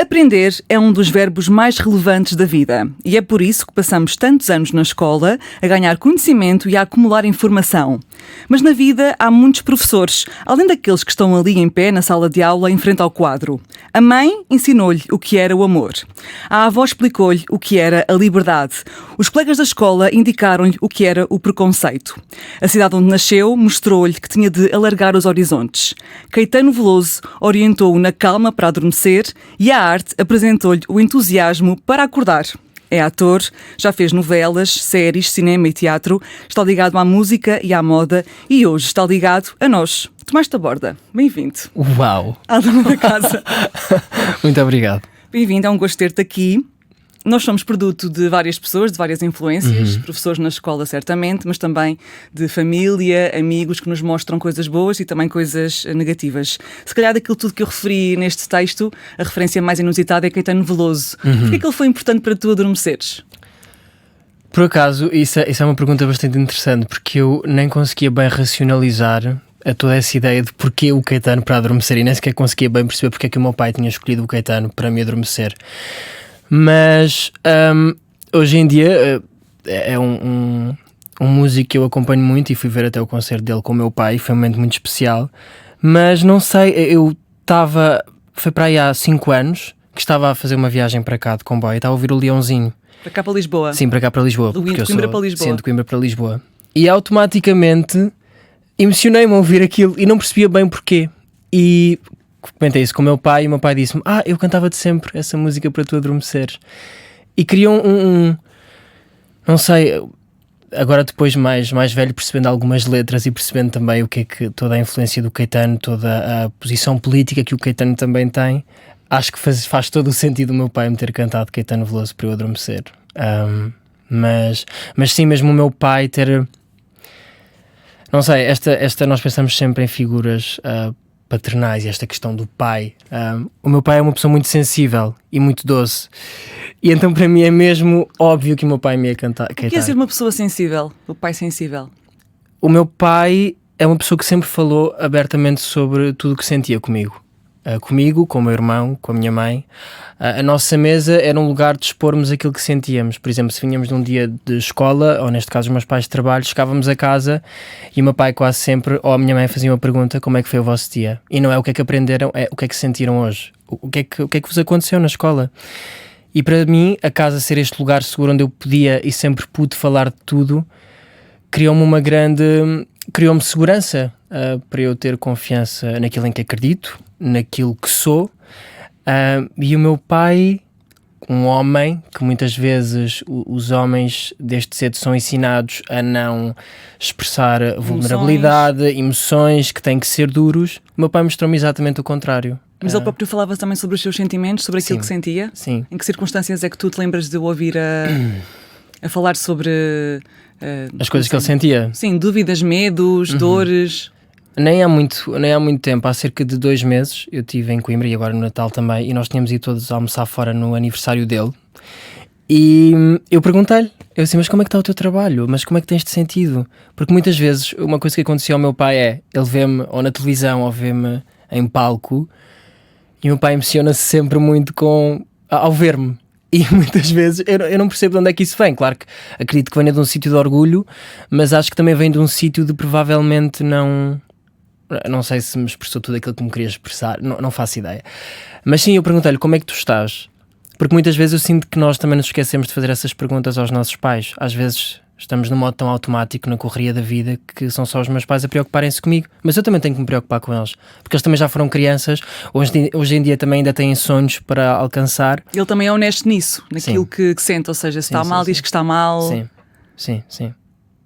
Aprender é um dos verbos mais relevantes da vida e é por isso que passamos tantos anos na escola a ganhar conhecimento e a acumular informação. Mas na vida há muitos professores, além daqueles que estão ali em pé na sala de aula em frente ao quadro. A mãe ensinou-lhe o que era o amor. A avó explicou-lhe o que era a liberdade. Os colegas da escola indicaram-lhe o que era o preconceito. A cidade onde nasceu mostrou-lhe que tinha de alargar os horizontes. Caetano Veloso orientou-o na calma para adormecer e a arte apresentou-lhe o entusiasmo para acordar. É ator, já fez novelas, séries, cinema e teatro, está ligado à música e à moda e hoje está ligado a nós. Tomás Taborda, bem-vindo. Uau! À dona da casa. Muito obrigado. Bem-vindo, é um gosto ter-te aqui. Nós somos produto de várias pessoas, de várias influências, professores na escola certamente, mas também de família, amigos que nos mostram coisas boas e também coisas negativas. Se calhar daquilo tudo que eu referi neste texto, a referência mais inusitada é Caetano Veloso. Porquê é que ele foi importante para tu adormeceres? Por acaso, isso é uma pergunta bastante interessante, porque eu nem conseguia bem racionalizar a toda essa ideia de porquê o Caetano para adormecer e nem sequer conseguia bem perceber porque é que o meu pai tinha escolhido o Caetano para me adormecer. Mas hoje em dia é um músico que eu acompanho muito e fui ver até o concerto dele com o meu pai, foi um momento muito especial. Mas não sei, foi para aí há 5 anos que estava a fazer uma viagem para cá de comboio, estava a ouvir o Leãozinho. Para cá para Lisboa? Sim, para cá para Lisboa. De Coimbra para Lisboa? Sim, de Coimbra para Lisboa. E automaticamente emocionei-me a ouvir aquilo e não percebia bem porquê. E comentei isso com o meu pai e o meu pai disse-me: eu cantava-te sempre essa música para tu adormeceres. E criou não sei, agora depois mais velho, percebendo algumas letras e percebendo também o que é que toda a influência do Caetano, toda a posição política que o Caetano também tem, acho que faz todo o sentido o meu pai me ter cantado Caetano Veloso para eu adormecer. Mas sim, mesmo o meu pai ter... Não sei, nós pensamos sempre em figuras paternais e esta questão do pai. O meu pai é uma pessoa muito sensível e muito doce. E então para mim é mesmo óbvio que o meu pai me ia cantar. O que é ser uma pessoa sensível? O pai sensível? O meu pai é uma pessoa que sempre falou abertamente sobre tudo o que sentia comigo. Comigo, com o meu irmão, com a minha mãe. A nossa mesa era um lugar de expormos aquilo que sentíamos. Por exemplo, se vinhamos de um dia de escola, ou neste caso os meus pais de trabalho, chegávamos a casa e o meu pai quase sempre, ou a minha mãe, fazia uma pergunta: como é que foi o vosso dia? E não é o que é que aprenderam, é o que é que sentiram hoje. O que é que vos aconteceu na escola? E para mim, a casa ser este lugar seguro onde eu podia e sempre pude falar de tudo, criou-me segurança para eu ter confiança naquilo em que acredito, naquilo que sou. E o meu pai, um homem que muitas vezes os homens desde cedo são ensinados a não expressar vulnerabilidade, emoções, que têm que ser duros. O meu pai mostrou-me exatamente o contrário. Mas ele próprio falava também sobre os seus sentimentos, sobre aquilo que sentia? Sim. Em que circunstâncias é que tu te lembras de o ouvir a falar sobre... as coisas que ele sentia? Sim, dúvidas, medos, dores... Nem há muito tempo, há cerca de 2 meses, eu estive em Coimbra e agora no Natal também, e nós tínhamos ido todos a almoçar fora no aniversário dele. E eu perguntei-lhe, eu disse: mas como é que está o teu trabalho? Mas como é que tens-te sentido? Porque muitas vezes uma coisa que acontecia ao meu pai ele vê-me ou na televisão ou vê-me em palco, e o meu pai emociona-se sempre muito ao ver-me. E muitas vezes eu não percebo de onde é que isso vem. Claro que acredito que venha de um sítio de orgulho, mas acho que também vem de um sítio de provavelmente não sei se me expressou tudo aquilo que me queria expressar, não faço ideia. Mas sim, eu perguntei-lhe: como é que tu estás? Porque muitas vezes eu sinto que nós também nos esquecemos de fazer essas perguntas aos nossos pais. Às vezes estamos num modo tão automático na correria da vida que são só os meus pais a preocuparem-se comigo. Mas eu também tenho que me preocupar com eles, porque eles também já foram crianças, hoje em dia também ainda têm sonhos para alcançar. Ele também é honesto nisso, naquilo que sente, ou seja, se está mal, diz que está mal. Sim.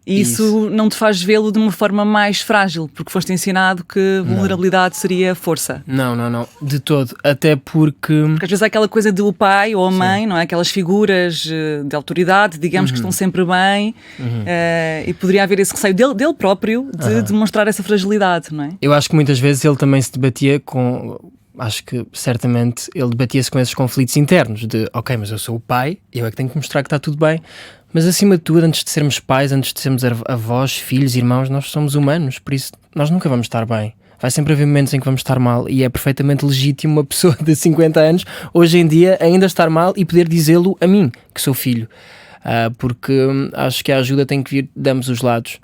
E isso não te faz vê-lo de uma forma mais frágil, porque foste ensinado que vulnerabilidade seria força. Não, de todo. Até porque às vezes há aquela coisa do pai ou a mãe, não é? Aquelas figuras de autoridade, digamos, que estão sempre bem, e poderia haver esse receio dele próprio de demonstrar essa fragilidade, não é? Eu acho que muitas vezes ele também se debatia acho que certamente ele debatia-se com esses conflitos internos de: ok, mas eu sou o pai, eu é que tenho que mostrar que está tudo bem. Mas acima de tudo, antes de sermos pais, antes de sermos avós, filhos, irmãos, nós somos humanos, por isso nós nunca vamos estar bem. vai sempre haver momentos em que vamos estar mal e é perfeitamente legítimo uma pessoa de 50 anos hoje em dia ainda estar mal e poder dizê-lo a mim, que sou filho. Porque acho que a ajuda tem que vir de ambos os lados.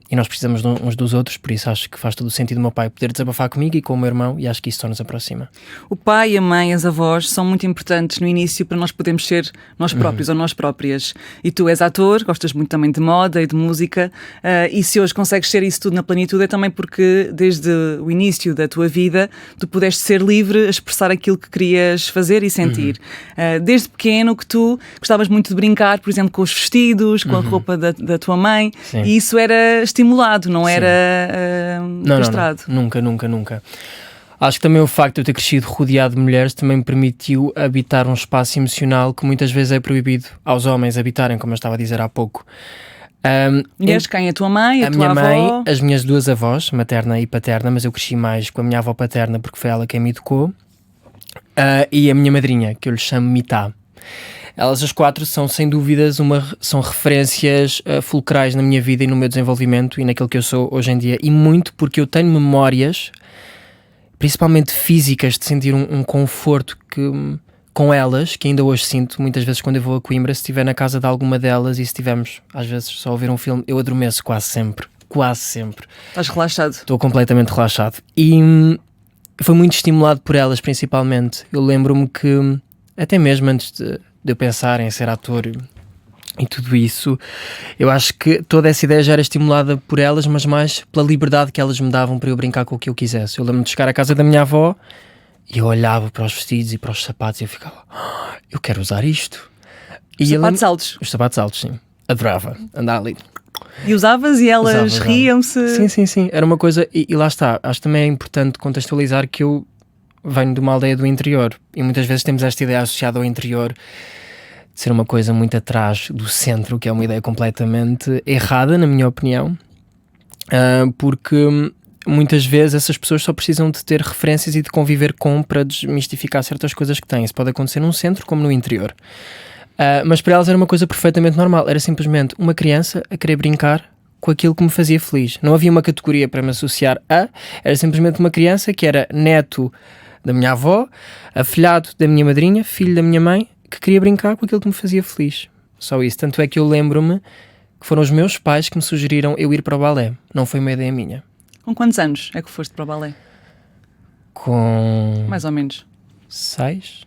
E nós precisamos uns dos outros, por isso acho que faz todo o sentido o meu pai poder desabafar comigo e com o meu irmão, e acho que isso só nos aproxima. O pai, a mãe, as avós são muito importantes no início para nós podermos ser nós próprios ou nós próprias. E tu és ator, gostas muito também de moda e de música, e se hoje consegues ser isso tudo na plenitude é também porque desde o início da tua vida tu pudeste ser livre a expressar aquilo que querias fazer e sentir. Desde pequeno que tu gostavas muito de brincar, por exemplo, com os vestidos, com a roupa da tua mãe. Sim. E isso era estimulado, não era castrado. Não, nunca. Acho que também o facto de eu ter crescido rodeado de mulheres também me permitiu habitar um espaço emocional que muitas vezes é proibido aos homens habitarem, como eu estava a dizer há pouco. Mulheres, quem? A tua mãe, a tua minha avó? mãe, as minhas duas avós, materna e paterna, mas eu cresci mais com a minha avó paterna porque foi ela quem me educou, e a minha madrinha, que eu lhe chamo Mitá. Elas as quatro são sem dúvidas são referências fulcrais na minha vida e no meu desenvolvimento e naquilo que eu sou hoje em dia, e muito porque eu tenho memórias, principalmente físicas, de sentir um conforto com elas, que ainda hoje sinto muitas vezes quando eu vou a Coimbra. Se estiver na casa de alguma delas e se estivermos às vezes só a ver um filme, eu adormeço quase sempre. Estás relaxado? Estou completamente relaxado e foi muito estimulado por elas principalmente. Eu lembro-me que até mesmo antes de eu pensar em ser ator e tudo isso, eu acho que toda essa ideia já era estimulada por elas, mas mais pela liberdade que elas me davam para eu brincar com o que eu quisesse. Eu lembro-me de chegar à casa da minha avó e eu olhava para os vestidos e para os sapatos e eu ficava, eu quero usar isto. Os sapatos altos? Os sapatos altos, sim. Adorava andar ali. E usavas e elas riam-se? Sim. Era uma coisa, e lá está, acho que também é importante contextualizar que eu venho de uma aldeia do interior e muitas vezes temos esta ideia associada ao interior de ser uma coisa muito atrás do centro, que é uma ideia completamente errada, na minha opinião, porque muitas vezes essas pessoas só precisam de ter referências e de conviver com para desmistificar certas coisas que têm. Isso pode acontecer num centro como no interior. Mas para elas era uma coisa perfeitamente normal, era simplesmente uma criança a querer brincar com aquilo que me fazia feliz. Não havia uma categoria para me associar era simplesmente uma criança que era neto da minha avó, afilhado da minha madrinha, filho da minha mãe, que queria brincar com aquilo que me fazia feliz. Só isso. Tanto é que eu lembro-me que foram os meus pais que me sugeriram eu ir para o balé. Não foi uma ideia minha. Com quantos anos é que foste para o balé? Com... mais ou menos. 6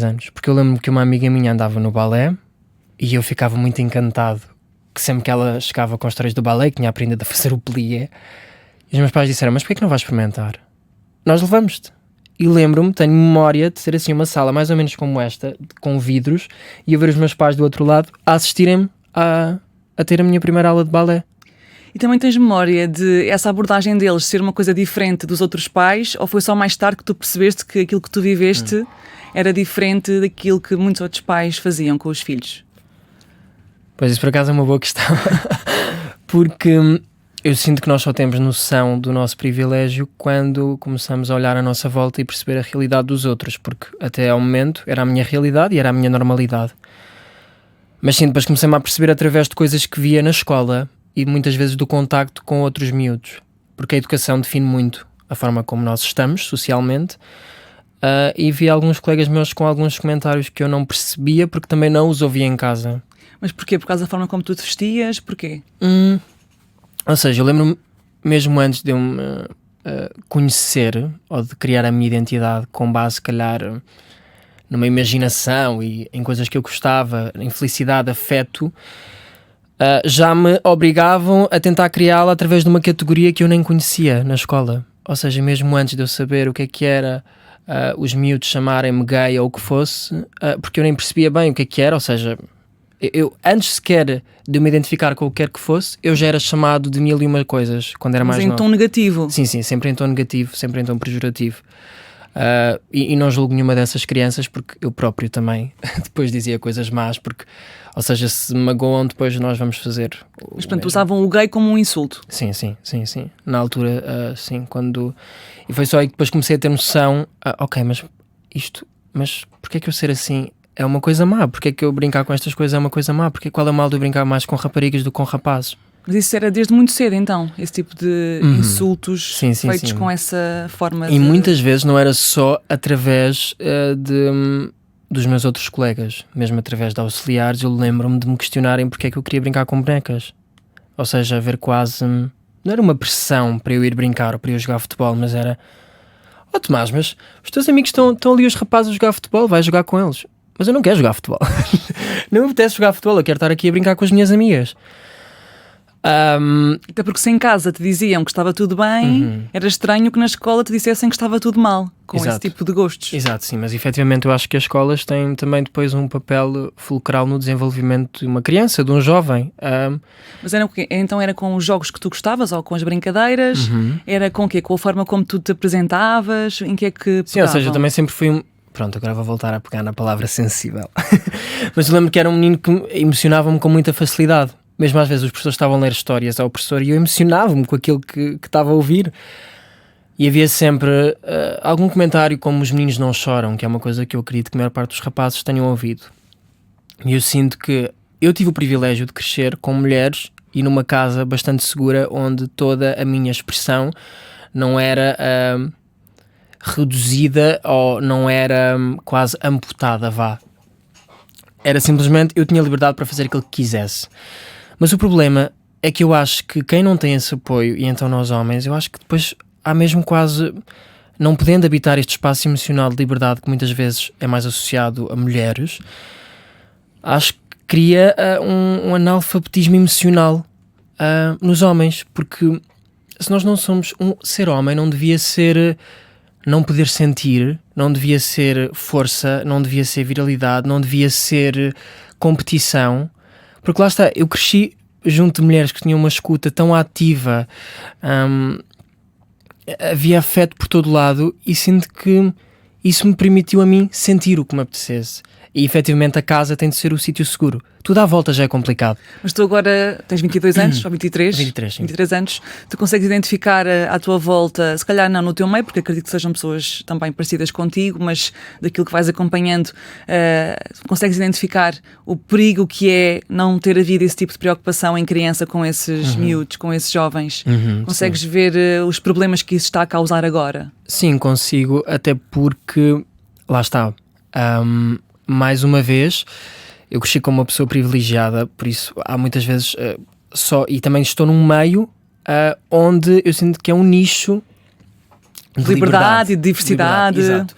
anos. Porque eu lembro-me que uma amiga minha andava no balé e eu ficava muito encantado que sempre que ela chegava com as histórias do balé, que tinha aprendido a fazer o plié, e os meus pais disseram, mas porquê que não vais experimentar? Nós levamos-te. E lembro-me, tenho memória de ser assim uma sala mais ou menos como esta, com vidros, e eu ver os meus pais do outro lado a assistirem-me a ter a minha primeira aula de balé. E também tens memória de essa abordagem deles ser uma coisa diferente dos outros pais, ou foi só mais tarde que tu percebeste que aquilo que tu viveste era diferente daquilo que muitos outros pais faziam com os filhos? Pois isso por acaso é uma boa questão. Porque eu sinto que nós só temos noção do nosso privilégio quando começamos a olhar à nossa volta e perceber a realidade dos outros, porque até ao momento era a minha realidade e era a minha normalidade. Mas sim, depois comecei-me a perceber através de coisas que via na escola e muitas vezes do contacto com outros miúdos, porque a educação define muito a forma como nós estamos socialmente, e vi alguns colegas meus com alguns comentários que eu não percebia porque também não os ouvia em casa. Mas porquê? Por causa da forma como tu te vestias? Porquê? Ou seja, eu lembro-me mesmo antes de eu me conhecer ou de criar a minha identidade com base, se calhar, numa imaginação e em coisas que eu gostava, em felicidade, afeto, já me obrigavam a tentar criá-la através de uma categoria que eu nem conhecia na escola. Ou seja, mesmo antes de eu saber o que era os miúdos chamarem-me gay ou o que fosse, porque eu nem percebia bem o que era, ou seja, eu antes sequer de me identificar com o que quer que fosse, eu já era chamado de mil e uma coisas quando era mais novo. Mas em tom negativo? Sim, sempre em tom negativo, sempre em tom pejorativo. E não julgo nenhuma dessas crianças, porque eu próprio também depois dizia coisas más, porque, ou seja, se me magoam, depois nós vamos fazer. Mas portanto, usavam o gay como um insulto? Sim. Na altura, sim, quando... E foi só aí que depois comecei a ter noção, ok, mas porquê é que eu ser assim é uma coisa má? Porquê é que eu brincar com estas coisas é uma coisa má? Qual é o mal de eu brincar mais com raparigas do que com rapazes? Mas isso era desde muito cedo, então? Esse tipo de insultos feitos com essa forma e muitas vezes não era só através dos meus outros colegas, mesmo através de auxiliares. Eu lembro-me de me questionarem porque é que eu queria brincar com bonecas. Ou seja, haver quase... Não era uma pressão para eu ir brincar ou para eu jogar futebol, mas era... Oh Tomás, mas os teus amigos estão ali os rapazes a jogar futebol, vai jogar com eles. Mas eu não quero jogar futebol. Não me apetece jogar futebol, eu quero estar aqui a brincar com as minhas amigas. Até porque se em casa te diziam que estava tudo bem, era estranho que na escola te dissessem que estava tudo mal, com esse tipo de gostos. Exato, sim, mas efetivamente eu acho que as escolas têm também depois um papel fulcral no desenvolvimento de uma criança, de um jovem. Mas então era com os jogos que tu gostavas ou com as brincadeiras? Era com o quê? Com a forma como tu te apresentavas? Em que é que pegavam? Sim, ou seja, eu também sempre fui Pronto, agora vou voltar a pegar na palavra sensível. Mas eu lembro que era um menino que emocionava-me com muita facilidade. Mesmo às vezes os professores estavam a ler histórias ao professor e eu emocionava-me com aquilo que estava a ouvir. E havia sempre algum comentário como os meninos não choram, que é uma coisa que eu acredito que a maior parte dos rapazes tenham ouvido. E eu sinto que eu tive o privilégio de crescer com mulheres e numa casa bastante segura, onde toda a minha expressão não era reduzida ou não era quase amputada, vá. Era simplesmente, eu tinha liberdade para fazer aquilo que quisesse. Mas o problema é que eu acho que quem não tem esse apoio, e então nós homens, eu acho que depois há mesmo quase, não podendo habitar este espaço emocional de liberdade que muitas vezes é mais associado a mulheres, acho que cria um analfabetismo emocional nos homens, porque se nós não somos ser homem, não devia ser não poder sentir, não devia ser força, não devia ser viralidade, não devia ser competição, porque lá está, eu cresci junto de mulheres que tinham uma escuta tão ativa, havia afeto por todo lado e sinto que isso me permitiu a mim sentir o que me apetecesse. E efetivamente a casa tem de ser o sítio seguro. Tudo à volta já é complicado. Mas tu agora tens 22 anos ou 23? 23, sim. 23 anos. Tu consegues identificar à tua volta, se calhar não no teu meio, porque acredito que sejam pessoas também parecidas contigo, mas daquilo que vais acompanhando, consegues identificar o perigo que é não ter havido esse tipo de preocupação em criança com esses miúdos, com esses jovens? Consegues ver os problemas que isso está a causar agora? Sim, consigo, até porque, lá está, mais uma vez, eu cresci como uma pessoa privilegiada, por isso há muitas vezes e também estou num meio onde eu sinto que é um nicho de liberdade e de diversidade. Exato.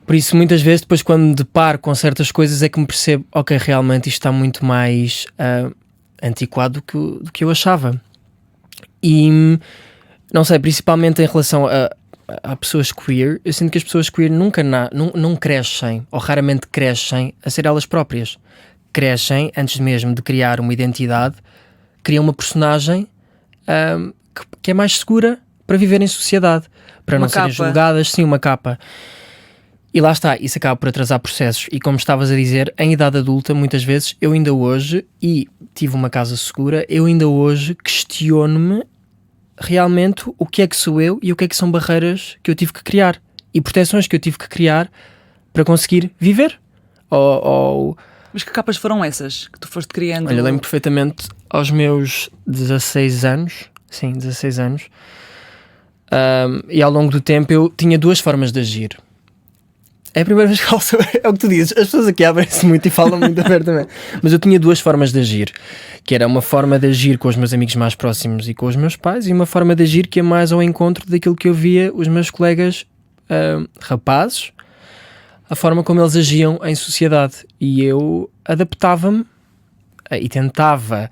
Por isso muitas vezes depois quando me deparo com certas coisas é que me percebo, ok, realmente isto está muito mais antiquado do que eu achava. E não sei, principalmente em relação a pessoas queer, eu sinto que as pessoas queer nunca não crescem, ou raramente crescem a ser elas próprias. Crescem, antes mesmo de criar uma identidade, criam uma personagem que é mais segura para viver em sociedade, para não serem julgadas, sim, uma capa. E lá está, isso acaba por atrasar processos. E como estavas a dizer, em idade adulta, muitas vezes, eu ainda hoje, e tive uma casa segura, eu ainda hoje questiono-me realmente o que é que sou eu e o que é que são barreiras que eu tive que criar e proteções que eu tive que criar para conseguir viver. Mas que capas foram essas que tu foste criando? Olha, eu lembro perfeitamente aos meus 16 anos, sim, 16 anos, e ao longo do tempo eu tinha duas formas de agir. É a primeira vez que falo sobre... É o que tu dizes, as pessoas aqui abrem-se muito e falam muito abertamente. Mas eu tinha duas formas de agir, que era uma forma de agir com os meus amigos mais próximos e com os meus pais, e uma forma de agir que é mais ao encontro daquilo que eu via os meus colegas rapazes, a forma como eles agiam em sociedade. E eu adaptava-me e tentava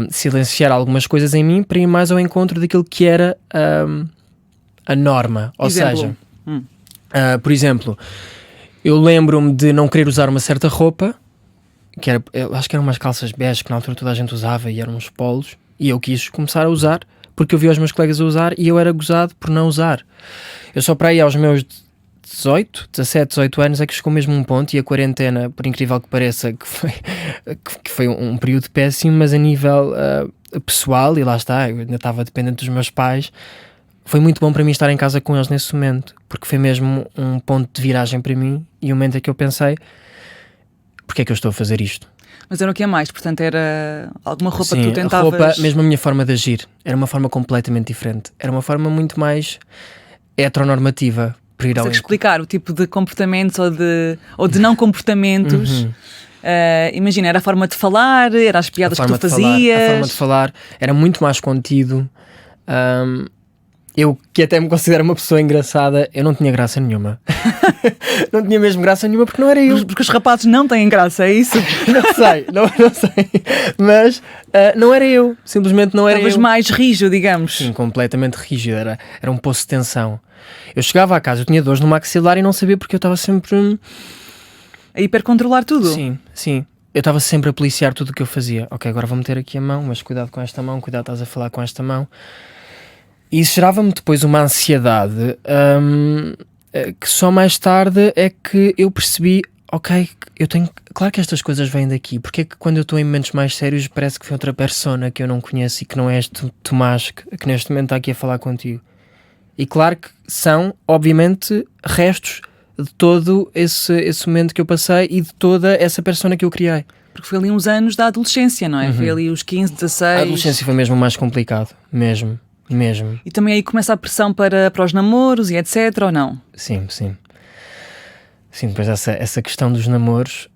silenciar algumas coisas em mim para ir mais ao encontro daquilo que era a norma. Ou seja... por exemplo, eu lembro-me de não querer usar uma certa roupa, eu acho que eram umas calças bege que na altura toda a gente usava e eram uns polos, e eu quis começar a usar porque eu vi os meus colegas a usar e eu era gozado por não usar. Eu só para aí aos meus 17, 18 anos é que chegou mesmo um ponto, e a quarentena, por incrível que pareça, que foi um período péssimo, mas a nível pessoal, e lá está, eu ainda estava dependente dos meus pais. Foi muito bom para mim estar em casa com eles nesse momento, porque foi mesmo um ponto de viragem para mim e um momento em que eu pensei, porque é que eu estou a fazer isto? Mas era o que é mais? Portanto, era alguma roupa Sim, que tu tentavas... a roupa, mesmo a minha forma de agir, era uma forma completamente diferente. Era uma forma muito mais heteronormativa para ir ao Consegues explicar o tipo de comportamentos ou de não comportamentos? Imagina, era a forma de falar, era as piadas que tu fazias. A forma de falar era muito mais contido. Eu, que até me considero uma pessoa engraçada, eu não tinha graça nenhuma. Não tinha mesmo graça nenhuma porque não era eu. Porque os rapazes não têm graça, é isso? Não sei. Mas não era eu. Simplesmente não era eu. Estavas mais rígido, digamos. Sim, completamente rígido. Era um poço de tensão. Eu chegava à casa, eu tinha dores no maxilar e não sabia porque eu estava sempre... A hipercontrolar tudo? Sim. Eu estava sempre a policiar tudo o que eu fazia. Ok, agora vou meter aqui a mão, mas cuidado com esta mão, cuidado, estás a falar com esta mão. E isso gerava-me depois uma ansiedade que só mais tarde é que eu percebi, ok, eu tenho... Claro que estas coisas vêm daqui. Porque é que quando eu estou em momentos mais sérios parece que foi outra persona que eu não conheço e que não é este Tomás que neste momento está aqui a falar contigo. E claro que são, obviamente, restos de todo esse momento que eu passei e de toda essa persona que eu criei. Porque foi ali uns anos da adolescência, não é? Foi ali os 15, 16... A adolescência foi mesmo o mais complicado. Mesmo. E também aí começa a pressão para os namoros e etc, ou não? Sim. Depois essa questão dos namoros...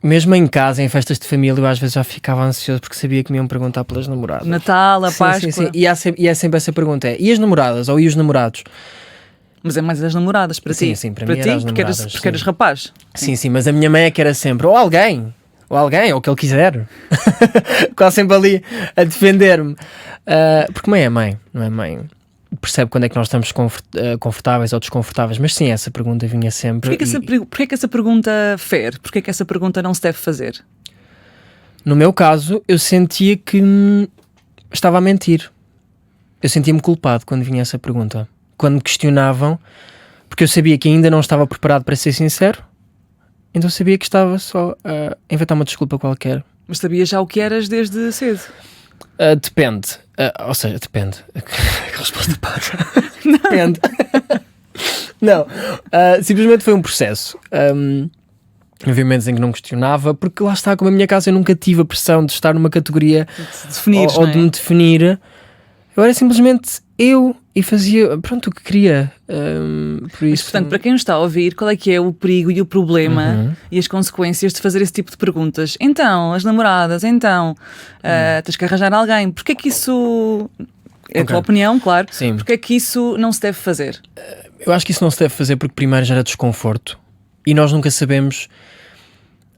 mesmo em casa, em festas de família, eu às vezes já ficava ansioso porque sabia que me iam perguntar pelas namoradas. Natal, a Páscoa... Sim. E é sempre essa pergunta, e as namoradas, ou e os namorados? Mas é mais as namoradas para ti? Sim, para mim era as namoradas. Porque eras rapaz? Sim, mas a minha mãe é que era sempre, ou alguém, ou o que ele quiser. Quase sempre ali a defender-me. Porque mãe é mãe, não é mãe? Percebe quando é que nós estamos confortáveis ou desconfortáveis, mas sim, essa pergunta vinha sempre. Porquê que essa pergunta fere? Porquê que essa pergunta não se deve fazer? No meu caso, eu sentia que estava a mentir. Eu sentia-me culpado quando vinha essa pergunta. Quando me questionavam, porque eu sabia que ainda não estava preparado para ser sincero, então sabia que estava só a inventar uma desculpa qualquer. Mas sabias já o que eras desde cedo? Depende. Ou seja, depende. Que resposta para? Depende. Não. Simplesmente foi um processo. Havia momentos em que não questionava, porque lá está, como a minha casa eu nunca tive a pressão de estar numa categoria ou de me definir. Eu era simplesmente eu e fazia, pronto, o que queria. Por isso... Mas, portanto, para quem nos está a ouvir, qual é que é o perigo e o problema e as consequências de fazer esse tipo de perguntas? Então, as namoradas, tens que arranjar alguém. Porquê é que isso... É a tua opinião, claro. Sim. Porquê é que isso não se deve fazer? Eu acho que isso não se deve fazer porque primeiro gera desconforto. E nós nunca sabemos...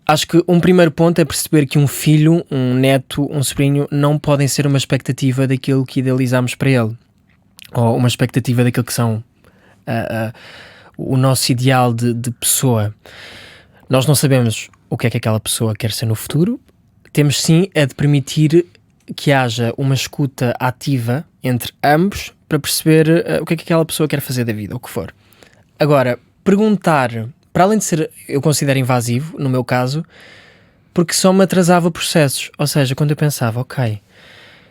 Acho que um primeiro ponto é perceber que um filho, um neto, um sobrinho não podem ser uma expectativa daquilo que idealizamos para ele. Ou uma expectativa daquilo que são o nosso ideal de pessoa. Nós não sabemos o que é que aquela pessoa quer ser no futuro. Temos sim é de permitir que haja uma escuta ativa entre ambos para perceber o que é que aquela pessoa quer fazer da vida, o que for. Agora, perguntar, para além de ser, eu considero invasivo, no meu caso, porque só me atrasava processos. Ou seja, quando eu pensava, ok,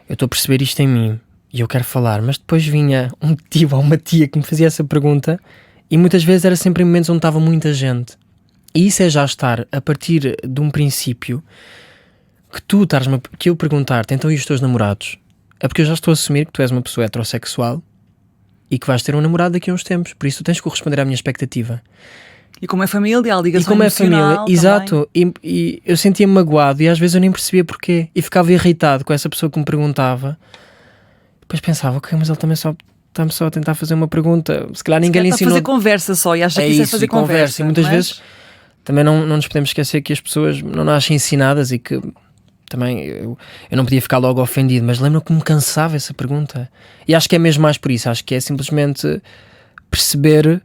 eu estou a perceber isto em mim e eu quero falar, mas depois vinha um tio ou uma tia que me fazia essa pergunta e muitas vezes era sempre em momentos onde estava muita gente. E isso é já estar a partir de um princípio que eu perguntar-te, então e os teus namorados? É porque eu já estou a assumir que tu és uma pessoa heterossexual e que vais ter um namorado daqui a uns tempos, por isso tu tens que corresponder à minha expectativa. E como é família, a ligação e como emocional é família, exato, e eu sentia-me magoado e às vezes eu nem percebia porquê e ficava irritado com essa pessoa que me perguntava. Depois pensava, ok, mas ele também está-me só a tentar fazer uma pergunta, se calhar ninguém lhe ensinou. Está a fazer conversa só e acha que isso é fazer conversa. E muitas vezes também não nos podemos esquecer que as pessoas não nascem ensinadas e que também eu não podia ficar logo ofendido, mas lembro que me cansava essa pergunta. E acho que é mesmo mais por isso, acho que é simplesmente perceber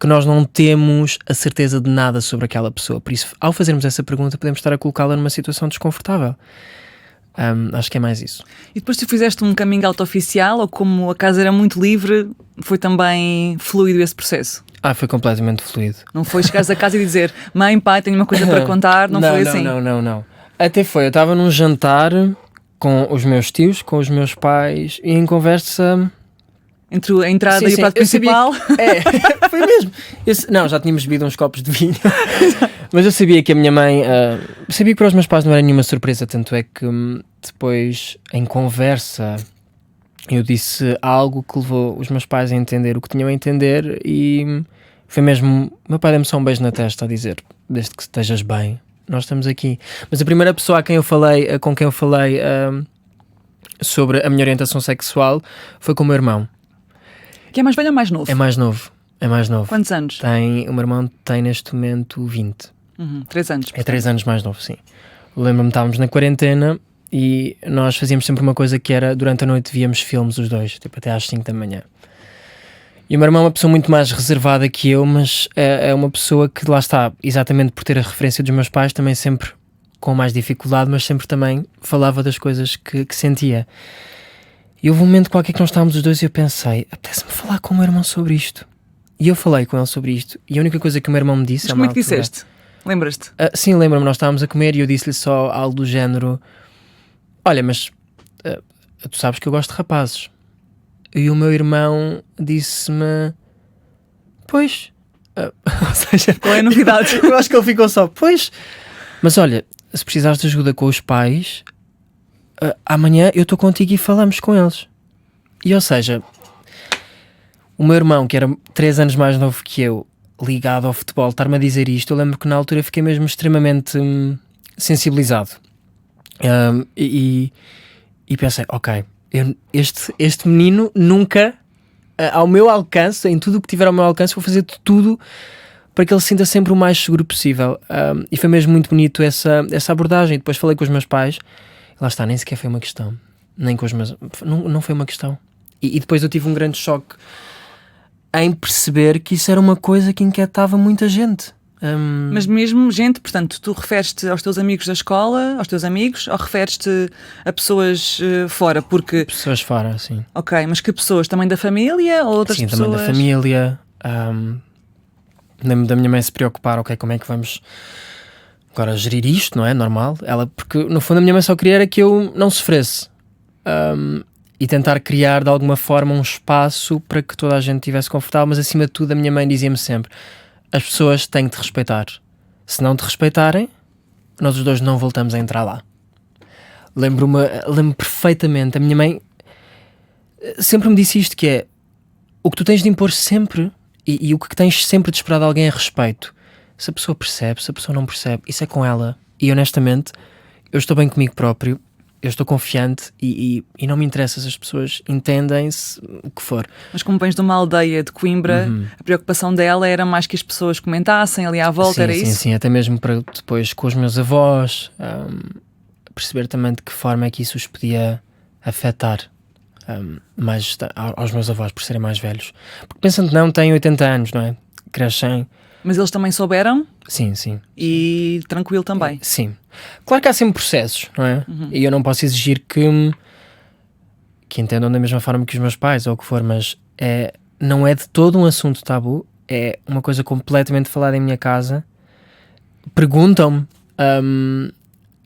que nós não temos a certeza de nada sobre aquela pessoa. Por isso, ao fazermos essa pergunta, podemos estar a colocá-la numa situação desconfortável. Acho que é mais isso. E depois tu fizeste um coming out oficial, ou como a casa era muito livre, foi também fluido esse processo? Foi completamente fluido. Não foi chegares a casa e dizer, mãe, pai, tenho uma coisa para contar, não foi assim? Não. Até foi, eu estava num jantar com os meus tios, com os meus pais, e em conversa... Entre a entrada e o prato principal? Foi mesmo. Não, já tínhamos bebido uns copos de vinho. Mas eu sabia que a minha mãe... sabia que para os meus pais não era nenhuma surpresa. Tanto é que depois, em conversa, eu disse algo que levou os meus pais a entender o que tinham a entender. E foi mesmo... Meu pai deu-me só um beijo na testa a dizer: desde que estejas bem, nós estamos aqui. Mas a primeira pessoa com quem eu falei sobre a minha orientação sexual foi com o meu irmão. Que é mais velho ou mais novo? É mais novo. Quantos anos? O meu irmão tem neste momento 20. 3 anos. É 3 anos mais novo, sim. Lembro-me, estávamos na quarentena e nós fazíamos sempre uma coisa que era, durante a noite víamos filmes os dois, tipo até às 5 da manhã. E o meu irmão é uma pessoa muito mais reservada que eu, mas é uma pessoa que, lá está, exatamente por ter a referência dos meus pais, também sempre com mais dificuldade, mas sempre também falava das coisas que sentia. E houve um momento qualquer que nós estávamos os dois e eu pensei: apetece-me falar com o meu irmão sobre isto. E eu falei com ele sobre isto. E a única coisa que o meu irmão me disse... Mas como é que disseste? Lembras-te? Sim, lembro-me. Nós estávamos a comer e eu disse-lhe só algo do género: olha, mas tu sabes que eu gosto de rapazes. E o meu irmão disse-me: pois. Ou seja, qual é a novidade? Eu acho que ele ficou só: pois. Mas olha, se precisares de ajuda com os pais, amanhã eu estou contigo e falamos com eles. E ou seja, o meu irmão, que era 3 anos mais novo que eu, ligado ao futebol, estar-me a dizer isto, eu lembro que na altura fiquei mesmo extremamente sensibilizado. E pensei: ok, este menino nunca, ao meu alcance, em tudo o que tiver ao meu alcance, vou fazer de tudo para que ele se sinta sempre o mais seguro possível. E foi mesmo muito bonito essa abordagem. Depois falei com os meus pais. Lá está, nem sequer foi uma questão. Nem com os meus... Não foi uma questão. E depois eu tive um grande choque em perceber que isso era uma coisa que inquietava muita gente. Mas mesmo gente, portanto, tu referes-te aos teus amigos da escola, aos teus amigos, ou referes-te a pessoas fora? Porque... Pessoas fora, sim. Ok, mas que pessoas? Também da família ou outras pessoas? Sim, também da família. Lembro da minha mãe se preocupar: ok, como é que vamos agora gerir isto, não é? Normal. Porque no fundo a minha mãe só queria era que eu não sofresse. E tentar criar de alguma forma um espaço para que toda a gente estivesse confortável, mas acima de tudo a minha mãe dizia-me sempre: as pessoas têm que te respeitar. Se não te respeitarem, nós os dois não voltamos a entrar lá. Lembro-me perfeitamente. A minha mãe sempre me disse isto, que é: o que tu tens de impor sempre e o que tens sempre de esperar de alguém é respeito. Se a pessoa percebe, se a pessoa não percebe, isso é com ela. E honestamente, eu estou bem comigo próprio. Eu estou confiante e não me interessa se as pessoas entendem-se, o que for. Mas como vens de uma aldeia de Coimbra, a preocupação dela era mais que as pessoas comentassem ali à volta, era isso? Sim, até mesmo para depois com os meus avós, perceber também de que forma é que isso os podia afetar mais aos meus avós, por serem mais velhos. Porque pensando que não, têm 80 anos, não é? Crescem. Mas eles também souberam? Sim. E tranquilo também? Sim. Claro que há sempre processos, não é? E eu não posso exigir que entendam da mesma forma que os meus pais ou o que for, mas não é de todo um assunto tabu, é uma coisa completamente falada em minha casa. Perguntam-me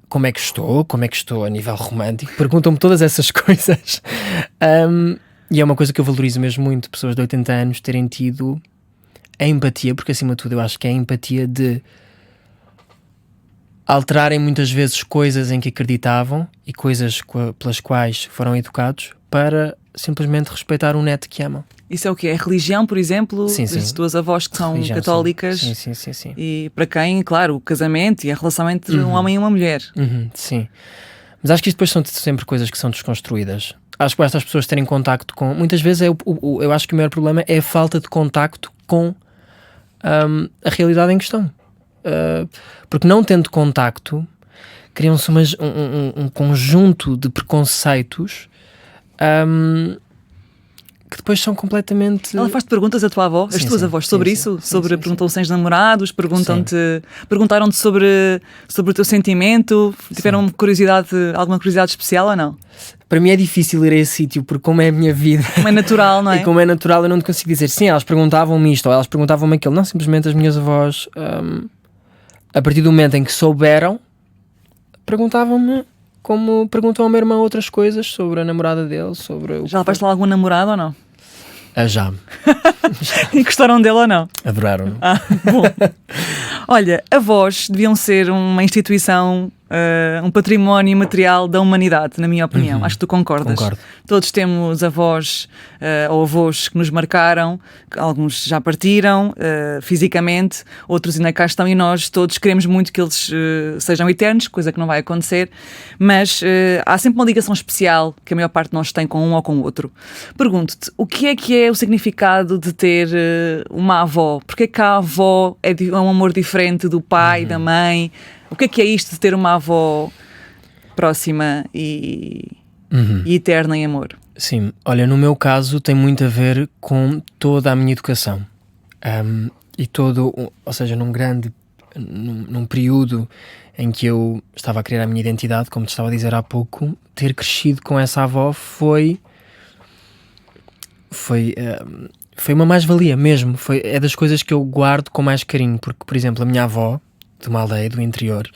como é que estou a nível romântico, perguntam-me todas essas coisas. E é uma coisa que eu valorizo mesmo muito, pessoas de 80 anos terem tido a empatia, porque acima de tudo eu acho que é a empatia de alterarem muitas vezes coisas em que acreditavam e coisas pelas quais foram educados para simplesmente respeitar um neto que amam. Isso é o quê? É religião, por exemplo? Sim. As tuas avós que são religião, católicas? Sim. E para quem, claro, o casamento e a relação entre um homem e uma mulher. Sim. Mas acho que isto depois são sempre coisas que são desconstruídas. Acho que estas pessoas terem contacto com... Muitas vezes eu acho que o maior problema é a falta de contacto com a realidade em questão. Porque não tendo contacto, criam-se um conjunto de preconceitos que depois são completamente... Ela faz-te perguntas, a tua avó, as tuas avós, sobre isso? Perguntam se tens namorados, perguntaram-te sobre o teu sentimento, tiveram alguma curiosidade especial ou não? Para mim é difícil ir a esse sítio, porque como é a minha vida... Como é natural, não é? E como é natural, eu não te consigo dizer, sim, elas perguntavam-me isto, ou elas perguntavam-me aquilo. Não, simplesmente as minhas avós, a partir do momento em que souberam, perguntavam-me como perguntam ao meu irmão outras coisas sobre a namorada dele, sobre o... Já levaste lá algum namorado ou não? Já. E gostaram dele ou não? Adoraram. Bom. Olha, avós deviam ser uma instituição, um património material da humanidade, na minha opinião. Acho que tu concordas. Concordo. Todos temos avós ou avós que nos marcaram, alguns já partiram fisicamente, outros ainda cá estão e nós todos queremos muito que eles sejam eternos, coisa que não vai acontecer, mas há sempre uma ligação especial que a maior parte de nós tem com um ou com o outro. Pergunto-te, o que é o significado de ter uma avó? Porque é que a avó é um amor diferente do pai, da mãe? O que é isto de ter uma avó próxima e eterna em amor? Sim, olha, no meu caso tem muito a ver com toda a minha educação. E ou seja, num período em que eu estava a criar a minha identidade, como te estava a dizer há pouco, ter crescido com essa avó foi uma mais-valia mesmo. É das coisas que eu guardo com mais carinho, porque, por exemplo, a minha avó, de uma aldeia do interior,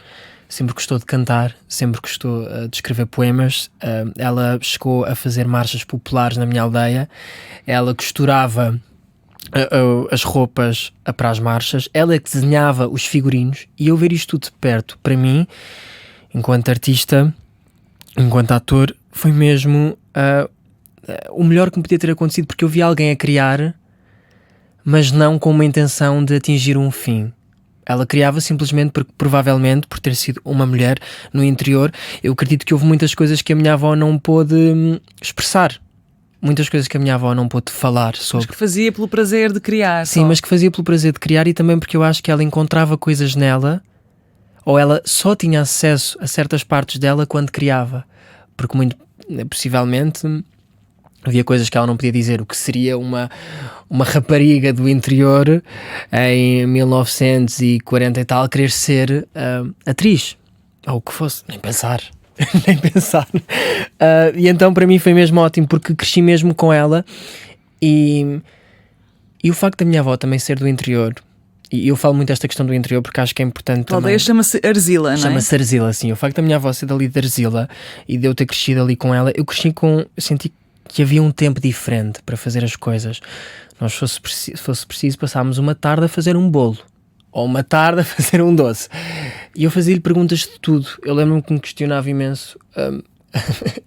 sempre gostou de cantar, sempre gostou de escrever poemas. Ela chegou a fazer marchas populares na minha aldeia, ela costurava as roupas para as marchas, ela é que desenhava os figurinos, e eu ver isto tudo de perto, para mim, enquanto artista, enquanto ator, foi mesmo o melhor que me podia ter acontecido, porque eu vi alguém a criar, mas não com uma intenção de atingir um fim. Ela criava simplesmente porque, provavelmente, por ter sido uma mulher no interior, eu acredito que houve muitas coisas que a minha avó não pôde expressar. Muitas coisas que a minha avó não pôde falar sobre. Mas que fazia pelo prazer de criar. Sim, mas que fazia pelo prazer de criar, e também porque eu acho que ela encontrava coisas nela, ou ela só tinha acesso a certas partes dela quando criava. Porque muito possivelmente havia coisas que ela não podia dizer, o que seria uma rapariga do interior em 1940 e tal querer ser atriz, ou o que fosse, nem pensar. Nem pensar. E então para mim foi mesmo ótimo, porque cresci mesmo com ela, e o facto da minha avó também ser do interior, e eu falo muito desta questão do interior porque acho que é importante também. A aldeia chama-se Arzila, não é? Chama-se Arzila, sim. O facto da minha avó ser dali de Arzila e de eu ter crescido ali com ela, eu senti que havia um tempo diferente para fazer as coisas. Nós, se fosse preciso, passámos uma tarde a fazer um bolo, ou uma tarde a fazer um doce, e eu fazia-lhe perguntas de tudo. Eu lembro-me que me questionava imenso.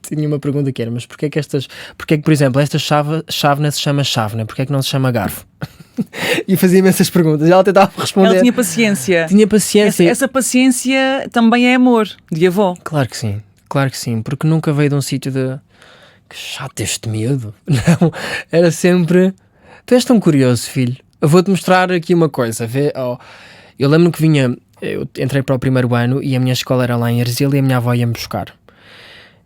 Tinha uma pergunta que era: mas porquê que, por exemplo, esta chávena se chama chávena? Porquê que não se chama garfo? E fazia imensas perguntas, e ela tentava responder. Ela tinha paciência. Tinha paciência. Essa paciência também é amor, de avó. Claro que sim, porque nunca veio de um sítio de que chato este miúdo. Não, era sempre: tu és tão curioso, filho, eu vou-te mostrar aqui uma coisa. Vê? Eu lembro que eu entrei para o primeiro ano e a minha escola era lá em Arzil, e a minha avó ia-me buscar.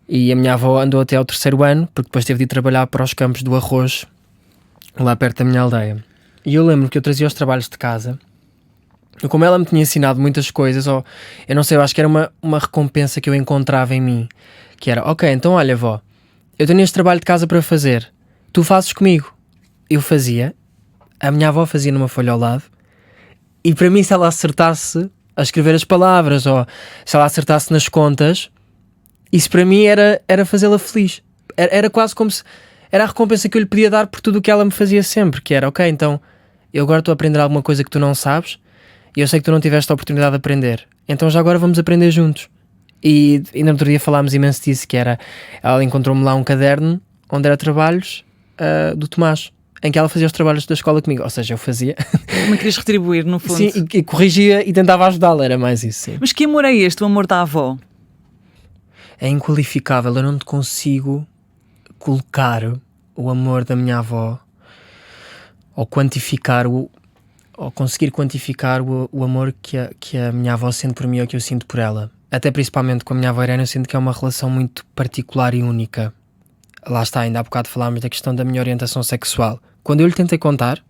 E a minha avó andou até ao terceiro ano, porque depois teve de ir trabalhar para os campos do arroz, lá perto da minha aldeia. E eu lembro que eu trazia os trabalhos de casa, e como ela me tinha ensinado muitas coisas, eu não sei, eu acho que era uma recompensa que eu encontrava em mim, que era: ok, então olha, vó, eu tenho este trabalho de casa para fazer, tu fazes comigo. Eu fazia, a minha avó fazia numa folha ao lado, e para mim, se ela acertasse a escrever as palavras, ou se ela acertasse nas contas, isso para mim era fazê-la feliz. Era quase como se... Era a recompensa que eu lhe podia dar por tudo o que ela me fazia sempre, que era: ok, então eu agora estou a aprender alguma coisa que tu não sabes, e eu sei que tu não tiveste a oportunidade de aprender, então já agora vamos aprender juntos. E ainda no outro dia falámos imenso disso, que era... Ela encontrou-me lá um caderno onde era trabalhos do Tomás, em que ela fazia os trabalhos da escola comigo, ou seja, eu fazia. Me querias retribuir, no fundo. Sim, e corrigia e tentava ajudá-la, era mais isso, sim. Mas que amor é este, o amor da avó? É inqualificável, eu não te consigo colocar o amor da minha avó, ou quantificar, ou conseguir quantificar o amor que a minha avó sente por mim, ou que eu sinto por ela. Até principalmente com a minha avó Irene, eu sinto que é uma relação muito particular e única. Lá está, ainda há bocado falámos da questão da minha orientação sexual. Quando eu lhe tentei contar,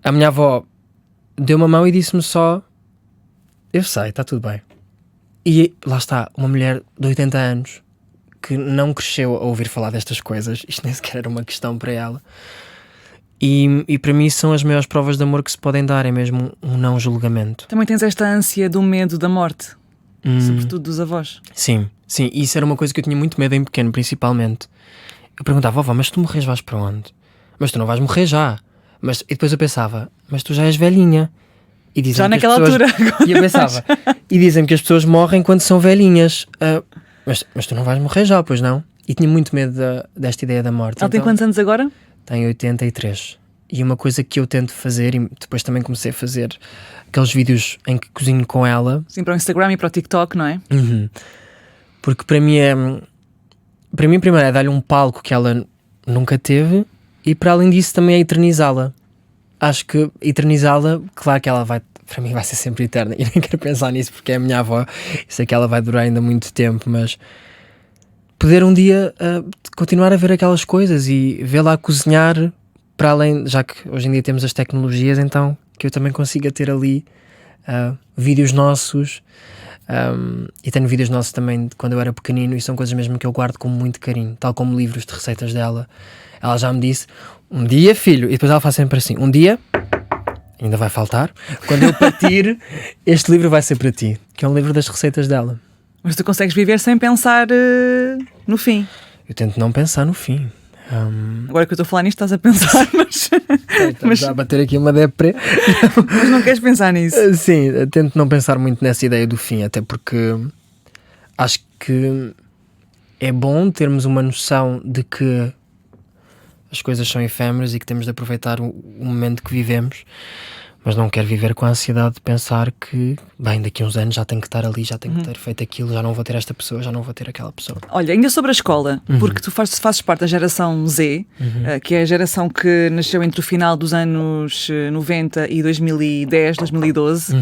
a minha avó deu-me a mão e disse-me só: eu sei, está tudo bem. E lá está, uma mulher de 80 anos que não cresceu a ouvir falar destas coisas, isto nem sequer era uma questão para ela. E para mim são as maiores provas de amor que se podem dar, é mesmo um não julgamento. Também tens esta ânsia do medo da morte, sobretudo dos avós. Sim, isso era uma coisa que eu tinha muito medo em pequeno, principalmente. Eu perguntava: vovó, mas tu morres vais para onde? mas tu não vais morrer já. E depois eu pensava, mas tu já és velhinha. E dizem já que naquela pessoas... altura. E eu pensava, e dizem que as pessoas morrem quando são velhinhas. Mas tu não vais morrer já, pois não? E tinha muito medo desta ideia da morte. Ela tem quantos anos agora? Tem 83. E uma coisa que eu tento fazer, e depois também comecei a fazer aqueles vídeos em que cozinho com ela. Sim, para o Instagram e para o TikTok, não é? Uhum. Porque para mim primeiro é dar-lhe um palco que ela nunca teve, e para além disso também é eternizá-la. Acho que eternizá-la, claro que ela vai, para mim vai ser sempre eterna, e nem quero pensar nisso porque é a minha avó, e sei que ela vai durar ainda muito tempo, mas poder um dia continuar a ver aquelas coisas e vê-la a cozinhar, para além, já que hoje em dia temos as tecnologias, então que eu também consiga ter ali vídeos nossos, e tenho vídeos nossos também de quando eu era pequenino, e são coisas mesmo que eu guardo com muito carinho, tal como livros de receitas dela. Ela já me disse, um dia, filho, e depois ela faz sempre assim, um dia, ainda vai faltar, quando eu partir, este livro vai ser para ti, que é um livro das receitas dela. Mas tu consegues viver sem pensar no fim. Eu tento não pensar no fim. Agora que eu estou a falar nisto, estás a pensar, Estamos a bater aqui uma deprê. Mas não queres pensar nisso? Sim, eu tento não pensar muito nessa ideia do fim, até porque acho que é bom termos uma noção de que as coisas são efêmeras e que temos de aproveitar o momento que vivemos, mas não quero viver com a ansiedade de pensar que, bem, daqui a uns anos já tenho que estar ali, já tenho que ter feito aquilo, já não vou ter esta pessoa, já não vou ter aquela pessoa. Olha, ainda sobre a escola, porque tu fazes parte da geração Z, que é a geração que nasceu entre o final dos anos 90 e 2010, 2012.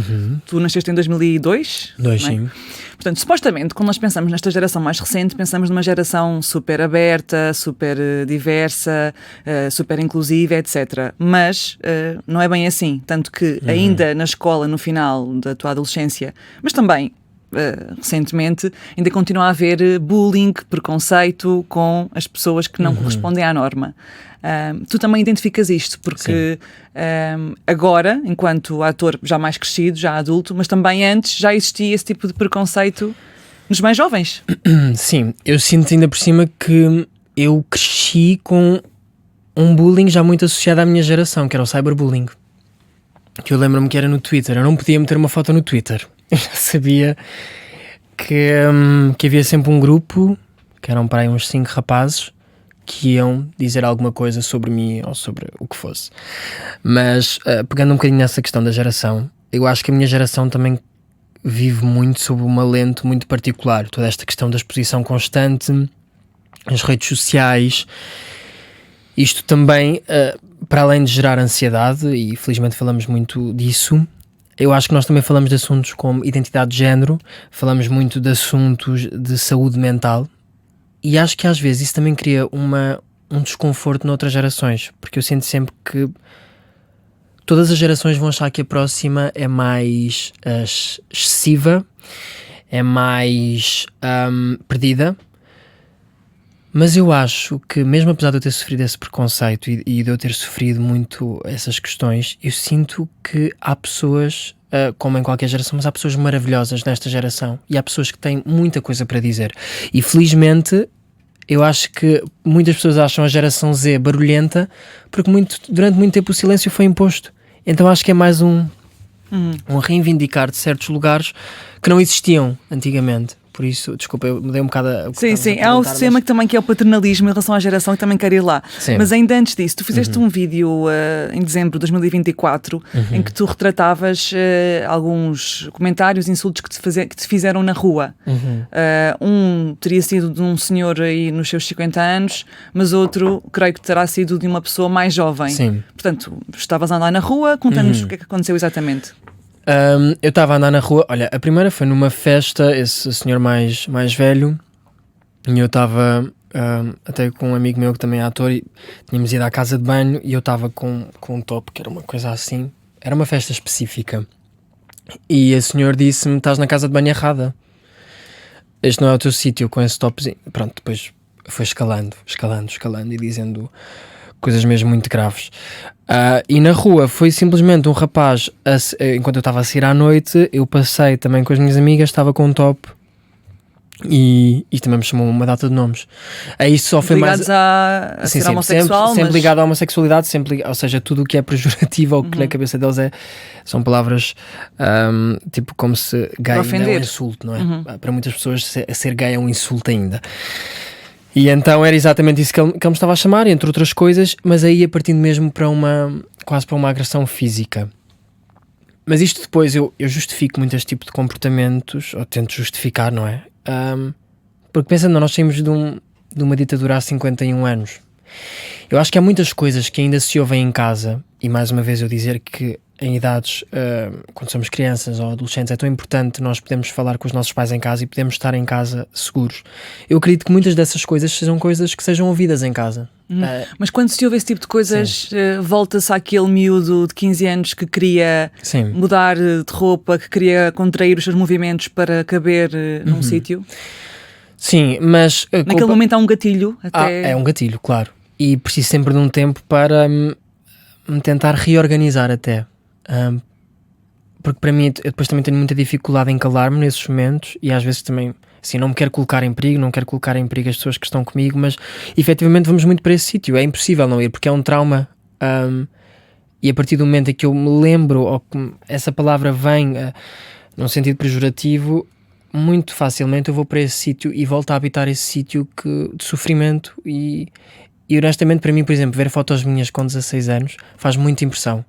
Tu nasceste em 2002? Dois, não é? sim. Portanto, supostamente, quando nós pensamos nesta geração mais recente, pensamos numa geração super aberta, super diversa, super inclusiva, etc. Mas não é bem assim. Tanto que ainda na escola, no final da tua adolescência, mas também recentemente, ainda continua a haver bullying, preconceito com as pessoas que não correspondem à norma. Tu também identificas isto, porque agora, enquanto ator já mais crescido, já adulto, mas também antes já existia esse tipo de preconceito nos mais jovens. Sim, eu sinto ainda por cima que eu cresci com um bullying já muito associado à minha geração, que era o cyberbullying. Que eu lembro-me que era no Twitter, eu não podia meter uma foto no Twitter. Eu já sabia que havia sempre um grupo, que eram para aí uns 5 rapazes, que iam dizer alguma coisa sobre mim ou sobre o que fosse. Mas, pegando um bocadinho nessa questão da geração, eu acho que a minha geração também vive muito sob uma lente muito particular. Toda esta questão da exposição constante, as redes sociais, isto também, para além de gerar ansiedade, e felizmente falamos muito disso, eu acho que nós também falamos de assuntos como identidade de género, falamos muito de assuntos de saúde mental, e acho que às vezes isso também cria um desconforto noutras gerações, porque eu sinto sempre que todas as gerações vão achar que a próxima é mais excessiva, é mais perdida, mas eu acho que mesmo apesar de eu ter sofrido esse preconceito e de eu ter sofrido muito essas questões, eu sinto que há pessoas, como em qualquer geração, mas há pessoas maravilhosas nesta geração e há pessoas que têm muita coisa para dizer, e felizmente eu acho que muitas pessoas acham a geração Z barulhenta porque durante muito tempo o silêncio foi imposto, então acho que é mais um reivindicar de certos lugares que não existiam antigamente. Por isso, desculpa, eu mudei um bocado Sim, há um sistema que também que é o paternalismo em relação à geração e também quero ir lá. Sim. Mas ainda antes disso, tu fizeste um vídeo em dezembro de 2024 em que tu retratavas alguns comentários, insultos que te fizeram na rua. Um teria sido de um senhor aí nos seus 50 anos, mas outro, creio que terá sido de uma pessoa mais jovem. Sim. Portanto, estavas a andar na rua, conta-nos o que é que aconteceu exatamente. Eu estava a andar na rua, olha, a primeira foi numa festa, esse senhor mais velho, e eu estava até com um amigo meu que também é ator, e tínhamos ido à casa de banho, e eu estava com um top, que era uma coisa assim, era uma festa específica, e esse senhor disse-me, estás na casa de banho errada, este não é o teu sítio com esse topzinho. Pronto, depois foi escalando, e dizendo coisas mesmo muito graves. E na rua foi simplesmente um rapaz, enquanto eu estava a sair à noite, eu passei também com as minhas amigas, estava com um top, E também me chamou uma data de nomes. Aí só foi ligados mais a ser homossexual, sempre mas... ligado à homossexualidade, ou seja, tudo o que é pejorativo ou que na cabeça deles são palavras tipo como se gay ainda é um insulto, não é? Para muitas pessoas ser gay é um insulto ainda. E então era exatamente isso que ele me estava a chamar, entre outras coisas, mas aí ia partindo mesmo quase para uma agressão física. Mas isto depois eu justifico muito este tipo de comportamentos, ou tento justificar, não é? Porque pensando, nós saímos de uma ditadura há 51 anos. Eu acho que há muitas coisas que ainda se ouvem em casa, e mais uma vez eu dizer que em idades, quando somos crianças ou adolescentes, é tão importante nós podermos falar com os nossos pais em casa e podemos estar em casa seguros. Eu acredito que muitas dessas coisas sejam coisas que sejam ouvidas em casa. Mas quando se ouve esse tipo de coisas, volta-se àquele miúdo de 15 anos que queria mudar de roupa, que queria contrair os seus movimentos para caber num sítio? Sim, mas... Naquele momento há um gatilho até... é um gatilho, claro. E preciso sempre de um tempo para me tentar reorganizar até. Porque para mim, eu depois também tenho muita dificuldade em calar-me nesses momentos e às vezes também, assim, não me quero colocar em perigo, não quero colocar em perigo as pessoas que estão comigo, mas efetivamente vamos muito para esse sítio. É impossível não ir, porque é um trauma. E a partir do momento em que eu me lembro, ou que essa palavra vem num sentido pejorativo, muito facilmente eu vou para esse sítio e volto a habitar esse sítio de sofrimento e honestamente para mim, por exemplo, ver fotos minhas com 16 anos faz muita impressão.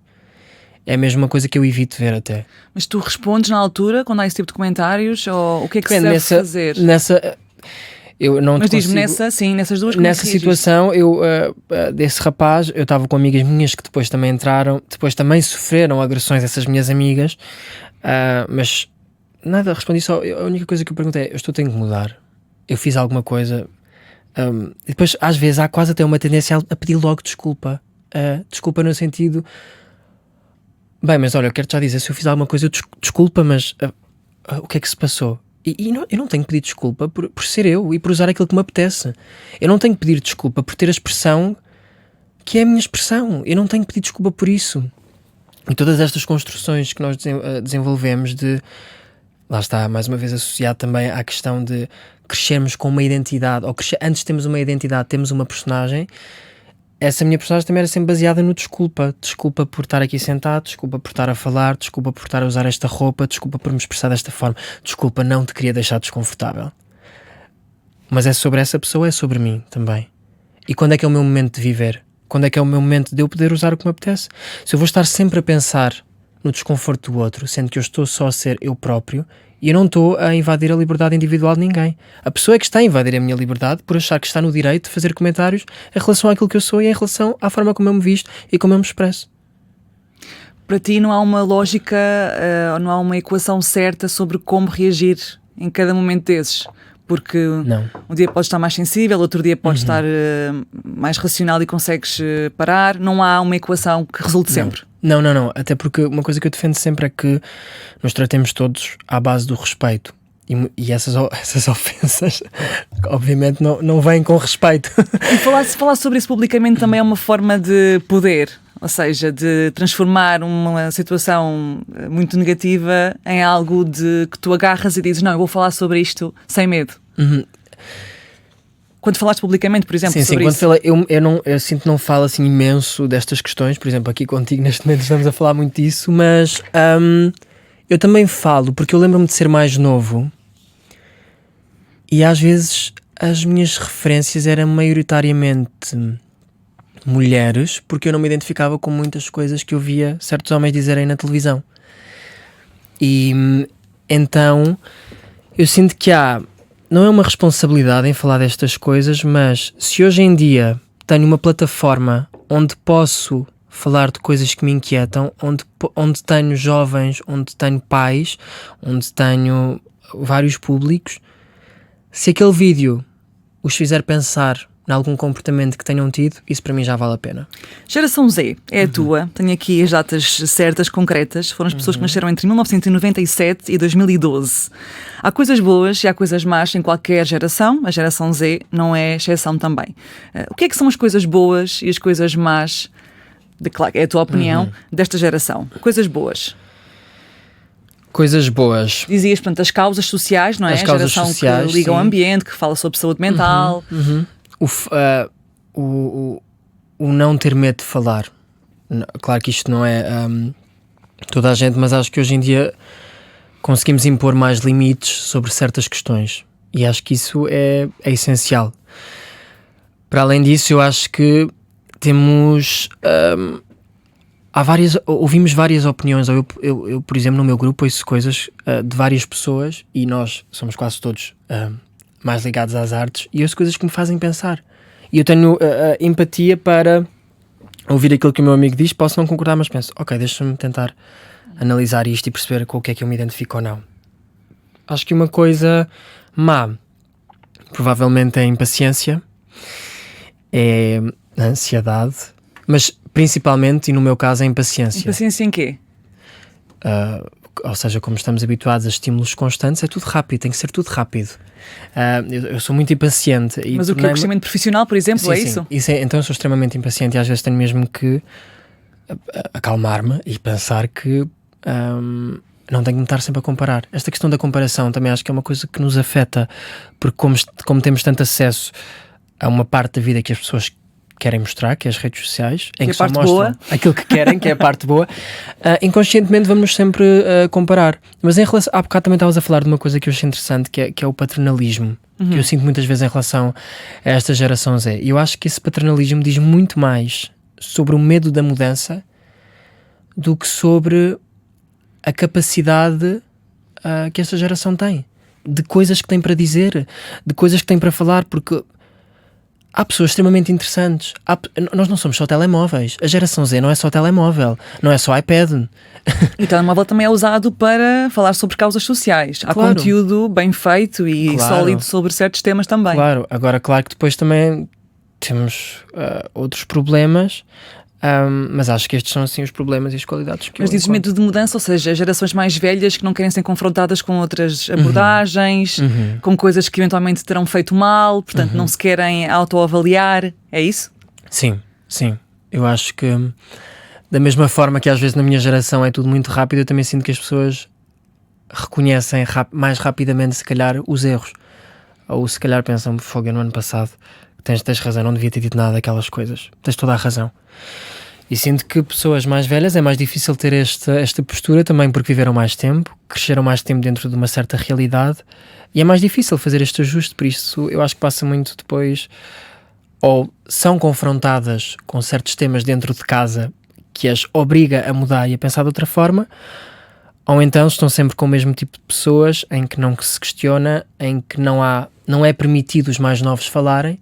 É mesmo uma coisa que eu evito ver até. Mas tu respondes na altura, quando há esse tipo de comentários, ou o que é que se deve fazer? Eu não Mas diz-me nessas duas coisas. Nessa situação, desse rapaz, eu estava com amigas minhas que depois também entraram, depois também sofreram agressões dessas minhas amigas, mas nada, respondi só, a única coisa que eu perguntei é, eu tenho que mudar, eu fiz alguma coisa, e depois às vezes há quase até uma tendência a pedir logo desculpa, desculpa no sentido, bem, mas olha, eu quero-te já dizer, se eu fiz alguma coisa, desculpa, mas o que é que se passou? Eu não tenho que pedir desculpa por ser eu e por usar aquilo que me apetece. Eu não tenho que pedir desculpa por ter a expressão que é a minha expressão. Eu não tenho que pedir desculpa por isso. E todas estas construções que nós desenvolvemos lá está, mais uma vez associado também à questão de crescermos com uma identidade, ou antes temos uma identidade, temos uma personagem. Essa minha personagem também era sempre baseada no desculpa. Desculpa por estar aqui sentado, desculpa por estar a falar, desculpa por estar a usar esta roupa, desculpa por me expressar desta forma, desculpa, não te queria deixar desconfortável. Mas é sobre essa pessoa, é sobre mim também. E quando é que é o meu momento de viver? Quando é que é o meu momento de eu poder usar o que me apetece? Se eu vou estar sempre a pensar no desconforto do outro, sendo que eu estou só a ser eu próprio, e eu não estou a invadir a liberdade individual de ninguém. A pessoa é que está a invadir a minha liberdade por achar que está no direito de fazer comentários em relação àquilo que eu sou e em relação à forma como eu me visto e como eu me expresso. Para ti não há uma lógica, não há uma equação certa sobre como reagir em cada momento desses? Porque um dia podes estar mais sensível, outro dia podes estar mais racional e consegues parar. Não há uma equação que resulte sempre. Não. Até porque uma coisa que eu defendo sempre é que nos tratemos todos à base do respeito. E essas ofensas, obviamente, não vêm com respeito. E falar sobre isso publicamente também é uma forma de poder. Ou seja, de transformar uma situação muito negativa em algo de que tu agarras e dizes, não, eu vou falar sobre isto sem medo. Quando falaste publicamente, por exemplo, sobre isso... Eu sinto que não falo assim imenso destas questões. Por exemplo, aqui contigo neste momento estamos a falar muito disso, mas eu também falo, porque eu lembro-me de ser mais novo e às vezes as minhas referências eram maioritariamente mulheres, porque eu não me identificava com muitas coisas que eu via certos homens dizerem na televisão. E então eu sinto que não é uma responsabilidade em falar destas coisas, mas se hoje em dia tenho uma plataforma onde posso falar de coisas que me inquietam, onde tenho jovens, onde tenho pais, onde tenho vários públicos, se aquele vídeo os fizer pensar em algum comportamento que tenham tido, isso para mim já vale a pena. Geração Z é a tua. Tenho aqui as datas certas, concretas. Foram as pessoas que nasceram entre 1997 e 2012. Há coisas boas e há coisas más em qualquer geração. A geração Z não é exceção também. O que é que são as coisas boas e as coisas más, claro, é a tua opinião, desta geração? Coisas boas. Coisas boas. Dizias, portanto, as causas sociais, não é? As causas a geração sociais, que liga ao sim. ambiente, que fala sobre saúde mental. O não ter medo de falar. Claro que isto não é toda a gente, mas acho que hoje em dia conseguimos impor mais limites sobre certas questões. E acho que isso é essencial. Para além disso, eu acho que temos... ouvimos várias opiniões. Eu, por exemplo, no meu grupo ouço coisas de várias pessoas, e nós somos quase todos mais ligados às artes, e ouço coisas que me fazem pensar. E eu tenho empatia para ouvir aquilo que o meu amigo diz. Posso não concordar, mas penso, ok, deixa-me tentar analisar isto e perceber com o que é que eu me identifico ou não. Acho que uma coisa má provavelmente é a impaciência, é a ansiedade, mas principalmente, e no meu caso, a impaciência. Impaciência em quê? Ou seja, como estamos habituados a estímulos constantes, é tudo rápido, tem que ser tudo rápido. Eu sou muito impaciente. Mas o que é o crescimento profissional, por exemplo, sim, é sim. isso? Então eu sou extremamente impaciente, e às vezes tenho mesmo que acalmar-me e pensar que não tenho que me estar sempre a comparar. Esta questão da comparação também acho que é uma coisa que nos afeta, porque como temos tanto acesso a uma parte da vida que as pessoas querem mostrar, que é as redes sociais, em que só mostram aquilo que querem, que é a parte boa, inconscientemente vamos sempre comparar. Mas em relação, há bocado também estavas a falar de uma coisa que eu achei interessante, que é o paternalismo, que eu sinto muitas vezes em relação a esta geração Z. E eu acho que esse paternalismo diz muito mais sobre o medo da mudança do que sobre a capacidade que esta geração tem, de coisas que tem para dizer, de coisas que tem para falar, porque há pessoas extremamente interessantes. Nós não somos só telemóveis. A geração Z não é só telemóvel, não é só iPad. E o telemóvel também é usado para falar sobre causas sociais. Há Claro. conteúdo bem feito e sólido sobre certos temas também. Claro, agora claro que depois também temos outros problemas, mas acho que estes são assim os problemas e as qualidades que Mas eu dizes encontro. medo de mudança, ou seja, gerações mais velhas que não querem ser confrontadas com outras abordagens, com coisas que eventualmente terão feito mal, portanto não se querem autoavaliar, é isso? Sim, sim. Eu acho que da mesma forma que às vezes na minha geração é tudo muito rápido, eu também sinto que as pessoas reconhecem mais rapidamente se calhar os erros. Ou se calhar pensam, fogo, no ano passado tens razão, não devia ter dito nada daquelas coisas. Tens toda a razão. E sinto que pessoas mais velhas é mais difícil ter esta postura também, porque viveram mais tempo, cresceram mais tempo dentro de uma certa realidade, e é mais difícil fazer este ajuste. Por isso eu acho que passa muito depois, ou são confrontadas com certos temas dentro de casa que as obriga a mudar e a pensar de outra forma, ou então estão sempre com o mesmo tipo de pessoas em que não se questiona, em que não é permitido os mais novos falarem,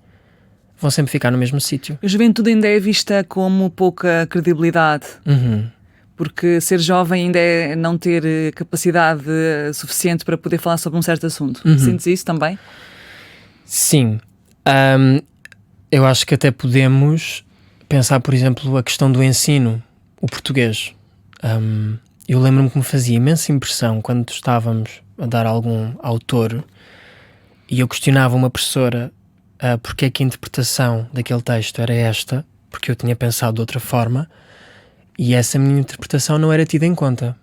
vão sempre ficar no mesmo sítio. A juventude ainda é vista como pouca credibilidade, porque ser jovem ainda é não ter capacidade suficiente para poder falar sobre um certo assunto. Sentes isso também? Sim. Eu acho que até podemos pensar, por exemplo, a questão do ensino, o português. Eu lembro-me que me fazia imensa impressão quando estávamos a dar algum autor e eu questionava uma professora porque é que a interpretação daquele texto era esta, porque eu tinha pensado de outra forma, e essa minha interpretação não era tida em conta.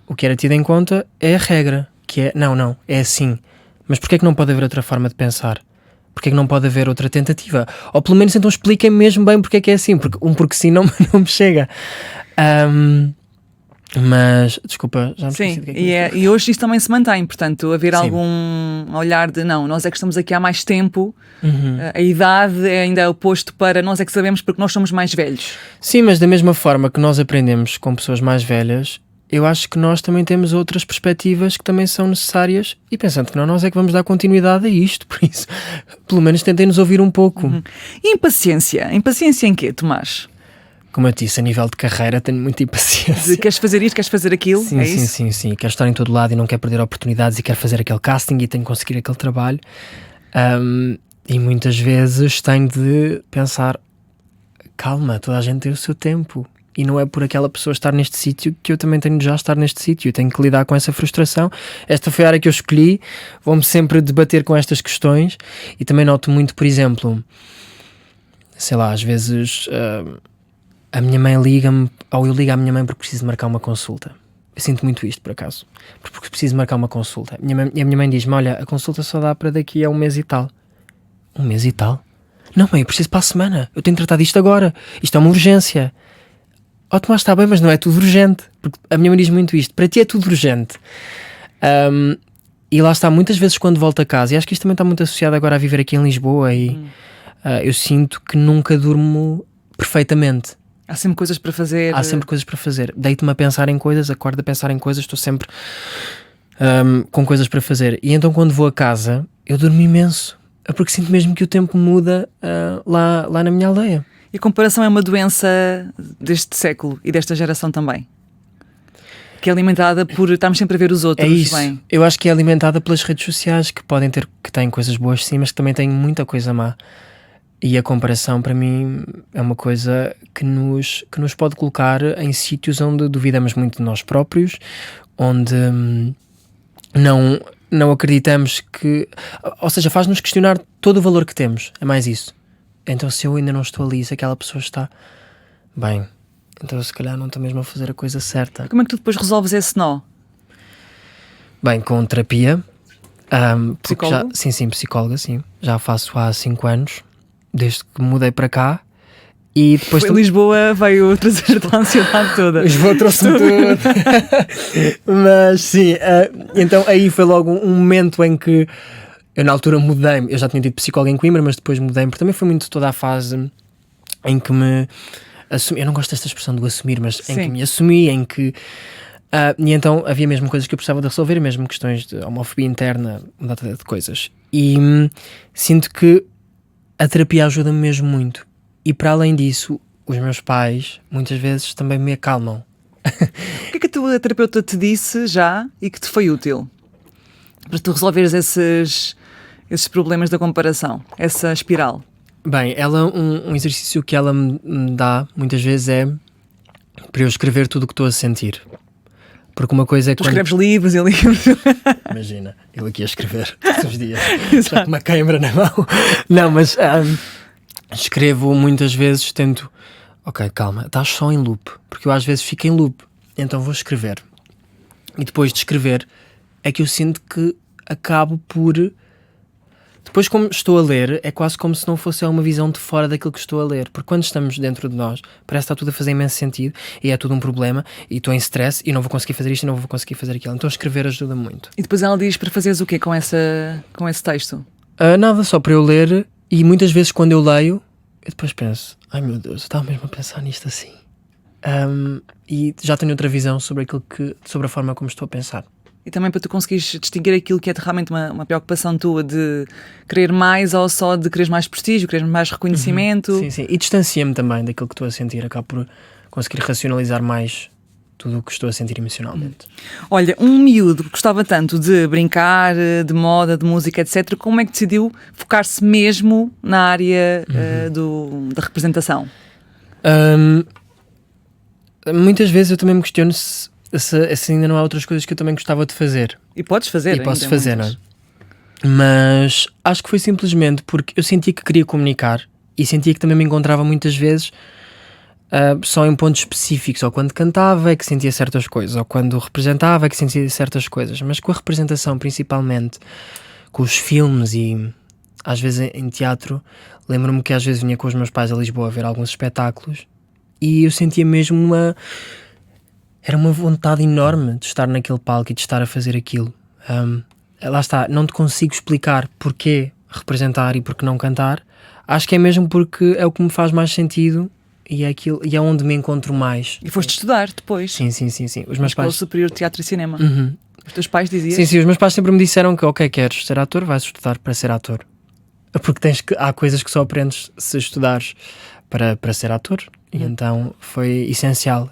O que era tido em conta é a regra, que é, não, é assim. Mas porquê é que não pode haver outra forma de pensar? Porquê é que não pode haver outra tentativa? Ou pelo menos então expliquem mesmo bem porque é que é assim, porque sim não me chega. Mas, desculpa, já me esqueci do que é que e hoje isso também se mantém, portanto, haver algum olhar de não, nós é que estamos aqui há mais tempo, a idade ainda é oposto para nós é que sabemos porque nós somos mais velhos. Sim, mas da mesma forma que nós aprendemos com pessoas mais velhas, eu acho que nós também temos outras perspectivas que também são necessárias, e pensando que não, nós é que vamos dar continuidade a isto, por isso, pelo menos tentem nos ouvir um pouco. E impaciência? Impaciência em quê, Tomás? Como eu disse, a nível de carreira tenho muita impaciência. Queres fazer isto, queres fazer aquilo? Sim, é sim, isso? sim. Quero estar em todo lado e não quero perder oportunidades e quero fazer aquele casting e tenho que conseguir aquele trabalho. E muitas vezes tenho de pensar, calma, toda a gente tem o seu tempo. E não é por aquela pessoa estar neste sítio que eu também tenho de já estar neste sítio. Eu tenho que lidar com essa frustração. Esta foi a área que eu escolhi. Vou-me sempre debater com estas questões. E também noto muito, por exemplo, sei lá, às vezes... a minha mãe liga-me, ou eu ligo à minha mãe porque preciso marcar uma consulta. Eu sinto muito isto, por acaso. Porque preciso marcar uma consulta. A minha mãe diz-me, olha, a consulta só dá para daqui a 1 mês e tal. 1 mês e tal? Não, mãe, eu preciso para a semana. Eu tenho de tratar disto agora. Isto é uma urgência. Oh, Tomás, está bem, mas não é tudo urgente. Porque a minha mãe diz muito isto. Para ti é tudo urgente. E lá está, muitas vezes quando volto a casa, e acho que isto também está muito associado agora a viver aqui em Lisboa, e eu sinto que nunca durmo perfeitamente. Há sempre coisas para fazer. Há sempre coisas para fazer. Deito-me a pensar em coisas, acordo a pensar em coisas, estou sempre com coisas para fazer. E então quando vou a casa, eu durmo imenso. Porque sinto mesmo que o tempo muda lá na minha aldeia. E a comparação é uma doença deste século e desta geração também. Que é alimentada por estarmos sempre a ver os outros. É isso. Bem. Eu acho que é alimentada pelas redes sociais, que têm coisas boas sim, mas que também têm muita coisa má. E a comparação, para mim, é uma coisa que nos pode colocar em sítios onde duvidamos muito de nós próprios, onde não acreditamos que... Ou seja, faz-nos questionar todo o valor que temos. É mais isso. Então, se eu ainda não estou ali, se aquela pessoa está... Bem, então se calhar não estou mesmo a fazer a coisa certa. Como é que tu depois resolves esse nó? Bem, com terapia. Psicólogo? Sim, psicóloga, sim. Já faço há 5 anos. Desde que mudei para cá. E depois Lisboa veio trazer a ansiedade toda. Lisboa trouxe-me tudo. Mas sim, então aí foi logo um momento em que eu na altura mudei-me. Eu já tinha tido psicólogo em Coimbra, mas depois mudei-me, porque também foi muito toda a fase em que me assumi. Eu não gosto desta expressão do assumir, mas em que me assumi, em que... e então havia mesmo coisas que eu precisava de resolver, mesmo questões de homofobia interna, uma data de coisas. E sinto que a terapia ajuda-me mesmo muito. E para além disso, os meus pais muitas vezes também me acalmam. O que é que a tua terapeuta te disse já e que te foi útil? Para tu resolveres esses problemas da comparação, essa espiral? Bem, ela, um exercício que ela me dá muitas vezes é para eu escrever tudo o que estou a sentir. Porque uma coisa é tu escreves livros e livros. Imagina, eu aqui a escrever todos os dias, já com uma câimbra na mão. Não, mas escrevo muitas vezes, tento... Ok, calma, estás só em loop. Porque eu às vezes fico em loop. Então vou escrever. E depois de escrever, é que eu sinto que acabo por... Depois, como estou a ler, é quase como se não fosse uma visão de fora daquilo que estou a ler. Porque quando estamos dentro de nós, parece que está tudo a fazer imenso sentido e é tudo um problema e estou em stress e não vou conseguir fazer isto e não vou conseguir fazer aquilo. Então escrever ajuda muito. E depois ela diz para fazeres o quê com esse texto? Nada, só para eu ler, e muitas vezes quando eu leio, eu depois penso, ai meu Deus, eu estava mesmo a pensar nisto assim. E já tenho outra visão sobre a forma como estou a pensar. E também para tu conseguires distinguir aquilo que é realmente uma preocupação tua de querer mais ou só de querer mais prestígio, querer mais reconhecimento. Sim. E distancia-me também daquilo que estou a sentir. Acabo por conseguir racionalizar mais tudo o que estou a sentir emocionalmente. Olha, um miúdo que gostava tanto de brincar, de moda, de música, etc. Como é que decidiu focar-se mesmo na área da representação? Muitas vezes eu também me questiono se ainda não há outras coisas que eu também gostava de fazer. E podes fazer. E posso fazer, não é? Mas acho que foi simplesmente porque eu sentia que queria comunicar e sentia que também me encontrava muitas vezes só em pontos específicos, ou quando cantava é que sentia certas coisas, ou quando representava é que sentia certas coisas, mas com a representação principalmente, com os filmes e às vezes em teatro, lembro-me que às vezes vinha com os meus pais a Lisboa a ver alguns espetáculos e eu sentia mesmo era uma vontade enorme de estar naquele palco e de estar a fazer aquilo. Lá está, não te consigo explicar porquê representar e porquê não cantar. Acho que é mesmo porque é o que me faz mais sentido e é onde me encontro mais. E foste estudar depois? Sim. Os meus pais... Superior de Teatro e Cinema. Os teus pais diziam? Sim, os meus pais sempre me disseram que, ok, queres ser ator, vais estudar para ser ator. Porque há coisas que só aprendes se estudares para ser ator. E então foi essencial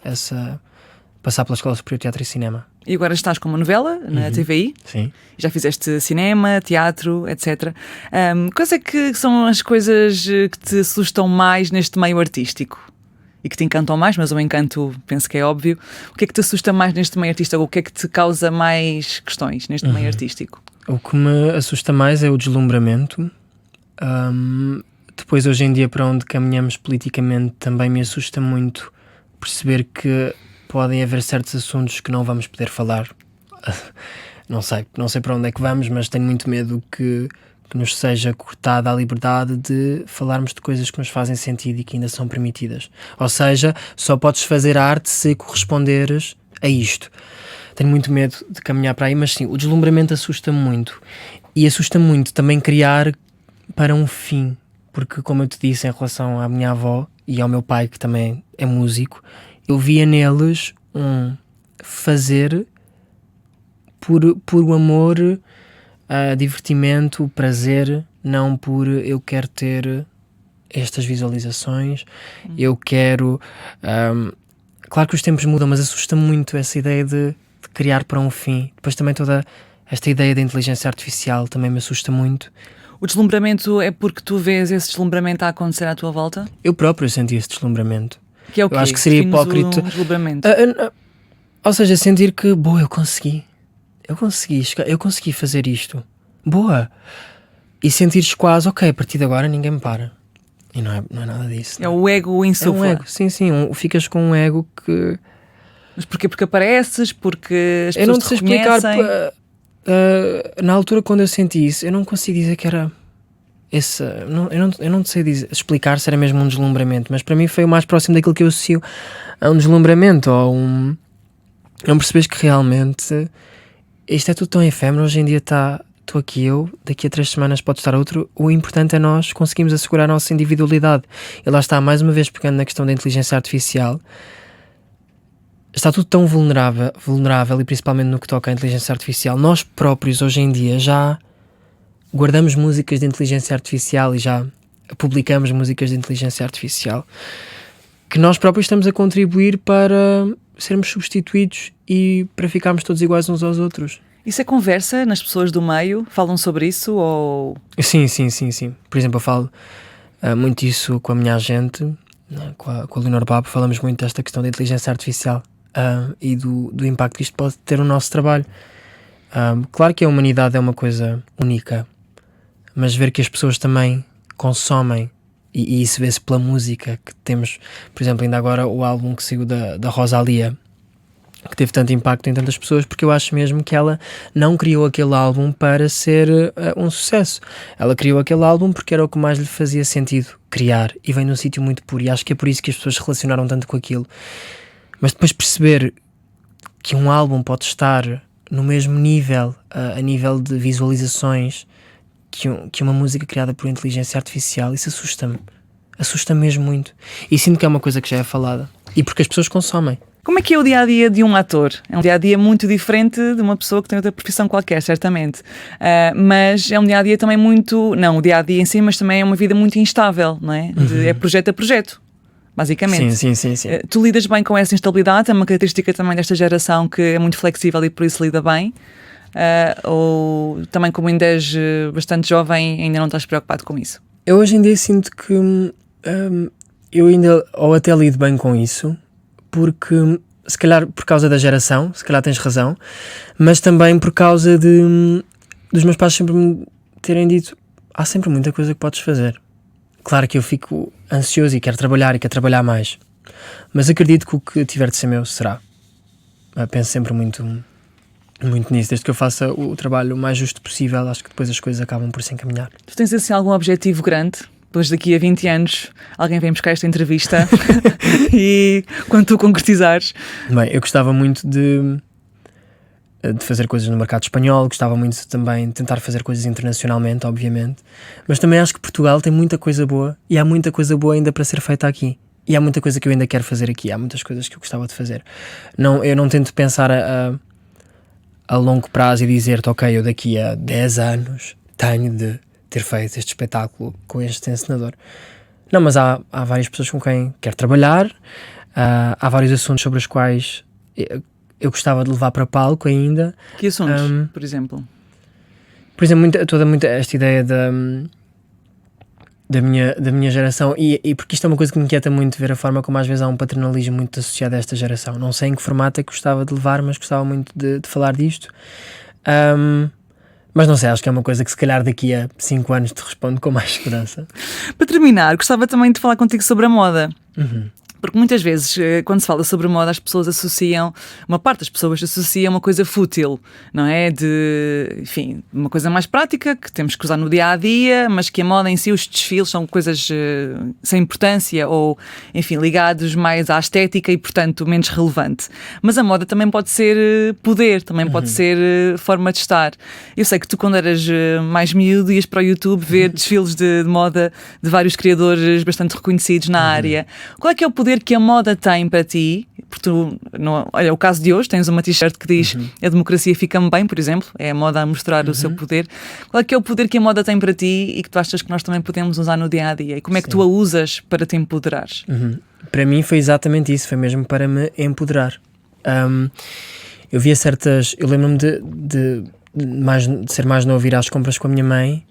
passar pela Escola Superior de Teatro e Cinema. E agora estás com uma novela na TVI? Sim. Já fizeste cinema, teatro, etc. Quais é que são as coisas que te assustam mais neste meio artístico? E que te encantam mais, mas o encanto penso que é óbvio. O que é que te assusta mais neste meio artístico? Ou o que é que te causa mais questões neste meio artístico? O que me assusta mais é o deslumbramento. Depois, hoje em dia, para onde caminhamos politicamente, também me assusta muito perceber que podem haver certos assuntos que não vamos poder falar. Não sei para onde é que vamos, mas tenho muito medo que nos seja cortada a liberdade de falarmos de coisas que nos fazem sentido e que ainda são permitidas. Ou seja, só podes fazer arte se corresponderes a isto. Tenho muito medo de caminhar para aí, mas sim, o deslumbramento assusta-me muito. E assusta-me muito também criar para um fim. Porque, como eu te disse, em relação à minha avó e ao meu pai, que também é músico, eu via neles um fazer por o amor, divertimento, prazer, não por eu quero ter estas visualizações, eu quero... claro que os tempos mudam, mas assusta-me muito essa ideia de criar para um fim. Depois também toda esta ideia da inteligência artificial também me assusta muito. O deslumbramento é porque tu vês esse deslumbramento a acontecer à tua volta? Eu próprio senti esse deslumbramento. Que é o quê? Eu acho que seria hipócrita. Deslumbramento. Ou seja, sentir que, boa, eu consegui fazer isto. Boa. E sentires quase, ok, a partir de agora ninguém me para. E não é nada disso. É o ego insufla. É um ego, sim. Ficas com um ego que... Mas porquê? Porque apareces? Porque as eu não pessoas te te sei explicar. reconhecem? Na altura, quando eu senti isso, eu não consigo dizer que era esse. Eu não te sei explicar se era mesmo um deslumbramento, mas para mim foi o mais próximo daquilo que eu associo a um deslumbramento ou não percebes que realmente isto é tudo tão efêmero. Hoje em dia estou aqui eu, daqui a 3 semanas pode estar outro. O importante é nós conseguirmos assegurar a nossa individualidade. E lá está, mais uma vez pegando na questão da inteligência artificial. Está tudo tão vulnerável e principalmente no que toca à inteligência artificial. Nós próprios hoje em dia já guardamos músicas de inteligência artificial e já publicamos músicas de inteligência artificial que nós próprios estamos a contribuir para sermos substituídos e para ficarmos todos iguais uns aos outros. Isso é conversa nas pessoas do meio? Falam sobre isso ou... Sim. Por exemplo, eu falo muito isso com a minha agente, com a Leonor Babo. Falamos muito desta questão da inteligência artificial e do impacto que isto pode ter no nosso trabalho. Claro que a humanidade é uma coisa única, mas ver que as pessoas também consomem, e isso vê-se pela música que temos. Por exemplo, ainda agora o álbum que saiu da Rosalía, que teve tanto impacto em tantas pessoas, porque eu acho mesmo que ela não criou aquele álbum para ser um sucesso. Ela criou aquele álbum porque era o que mais lhe fazia sentido criar, e vem de um sítio muito puro, e acho que é por isso que as pessoas se relacionaram tanto com aquilo. Mas depois perceber que um álbum pode estar no mesmo nível, a nível de visualizações, que uma música criada por inteligência artificial, isso assusta-me mesmo muito, e sinto que é uma coisa que já é falada, e porque as pessoas consomem. Como é que é o dia-a-dia de um ator? É um dia-a-dia muito diferente de uma pessoa que tem outra profissão qualquer, certamente. Mas é um dia-a-dia também muito... Não, o dia-a-dia em si, mas também é uma vida muito instável, não é? É projeto a projeto, basicamente. Sim. Tu lidas bem com essa instabilidade? É uma característica também desta geração que é muito flexível e por isso lida bem? Ou também, como ainda és bastante jovem, ainda não estás preocupado com isso? Eu hoje em dia sinto que eu ainda ou até lido bem com isso, porque se calhar por causa da geração, se calhar tens razão, mas também por causa dos meus pais sempre me terem dito: há sempre muita coisa que podes fazer. Claro que eu fico ansioso e quero trabalhar mais, mas acredito que o que tiver de ser meu será. Penso sempre muito nisso. Desde que eu faça o trabalho o mais justo possível, acho que depois as coisas acabam por se encaminhar. Tu tens assim algum objetivo grande? Depois daqui a 20 anos alguém vem buscar esta entrevista e quando tu concretizares? Bem, eu gostava muito de fazer coisas no mercado espanhol, gostava muito também de tentar fazer coisas internacionalmente, obviamente, mas também acho que Portugal tem muita coisa boa e há muita coisa boa ainda para ser feita aqui. E há muita coisa que eu ainda quero fazer aqui, há muitas coisas que eu gostava de fazer. Eu não tento pensar a longo prazo e dizer-te: ok, eu daqui a 10 anos tenho de ter feito este espetáculo com este encenador. Não, mas há várias pessoas com quem quero trabalhar, há vários assuntos sobre os quais eu gostava de levar para palco ainda. Que assuntos, por exemplo? Por exemplo, toda esta ideia da minha geração, e porque isto é uma coisa que me inquieta muito, ver a forma como às vezes há um paternalismo muito associado a esta geração. Não sei em que formato é que gostava de levar, mas gostava muito de falar disto. Mas não sei, acho que é uma coisa que se calhar daqui a 5 anos te respondo com mais segurança. Para terminar, gostava também de falar contigo sobre a moda. Porque muitas vezes, quando se fala sobre moda, as pessoas associam, uma parte das pessoas associa uma coisa fútil, não é? Enfim, uma coisa mais prática que temos que usar no dia a dia, mas que a moda em si, os desfiles, são coisas sem importância ou, enfim, ligados mais à estética e, portanto, menos relevante. Mas a moda também pode ser poder, também pode ser forma de estar. Eu sei que tu, quando eras mais miúdo, ias para o YouTube ver desfiles de moda de vários criadores bastante reconhecidos na área. Qual é que é o poder que a moda tem para ti? Porque tu, olha, o caso de hoje, tens uma t-shirt que diz a democracia fica-me bem, por exemplo, é a moda a mostrar o seu poder. Qual é que é o poder que a moda tem para ti e que tu achas que nós também podemos usar no dia a dia? E como é que tu a usas para te empoderares? Para mim foi exatamente isso, foi mesmo para me empoderar. Eu via certas. Eu lembro-me de ser mais novo, ir às compras com a minha mãe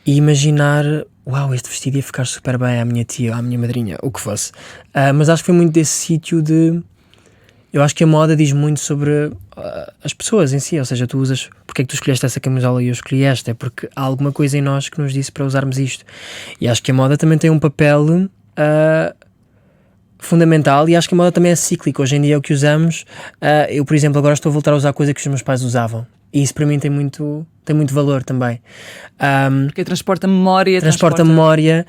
e imaginar: uau, este vestido ia ficar super bem à minha tia, à minha madrinha, o que fosse. Mas acho que foi muito desse sítio de. Eu acho que a moda diz muito sobre as pessoas em si, ou seja, tu usas. Porque é que tu escolheste essa camisola e eu escolhi esta? É porque há alguma coisa em nós que nos disse para usarmos isto. E acho que a moda também tem um papel fundamental, e acho que a moda também é cíclica. Hoje em dia é o que usamos. Eu, por exemplo, agora estou a voltar a usar coisa que os meus pais usavam. E isso para mim tem muito valor também. Porque transporta memória. Transporta memória.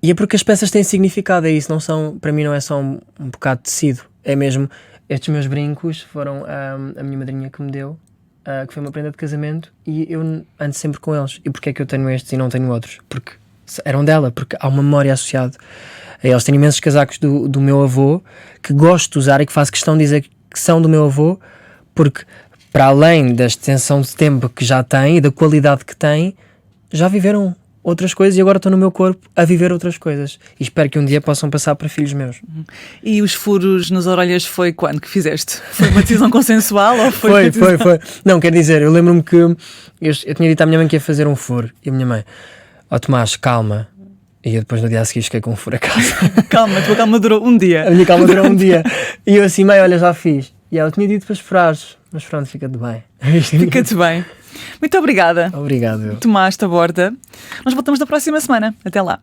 E é porque as peças têm significado, é isso. Não são, para mim não é só um bocado de tecido. É mesmo, estes meus brincos foram a minha madrinha que me deu, que foi uma prenda de casamento, e eu ando sempre com eles. E porquê é que eu tenho estes e não tenho outros? Porque eram dela, porque há uma memória associada a eles. Tenho imensos casacos do meu avô que gosto de usar e que faço questão de dizer que são do meu avô, porque para além da extensão de tempo que já têm e da qualidade que têm, já viveram outras coisas e agora estão no meu corpo a viver outras coisas, e espero que um dia possam passar para filhos meus. E os furos nas orelhas foi quando que fizeste? Foi uma decisão consensual ou foi? Não, quer dizer, eu lembro-me que eu tinha dito à minha mãe que ia fazer um furo, e a minha mãe: ó Tomás, calma. E eu depois no dia a seguir cheguei com um furo a casa. Calma, a tua calma durou um dia. A minha calma durou um dia. E eu assim: mãe, olha, já fiz. E ela tinha dito para esperares, mas pronto, fica-te bem. Fica-te bem. Muito obrigada. Obrigado. Tomás Taborda. Nós voltamos na próxima semana. Até lá.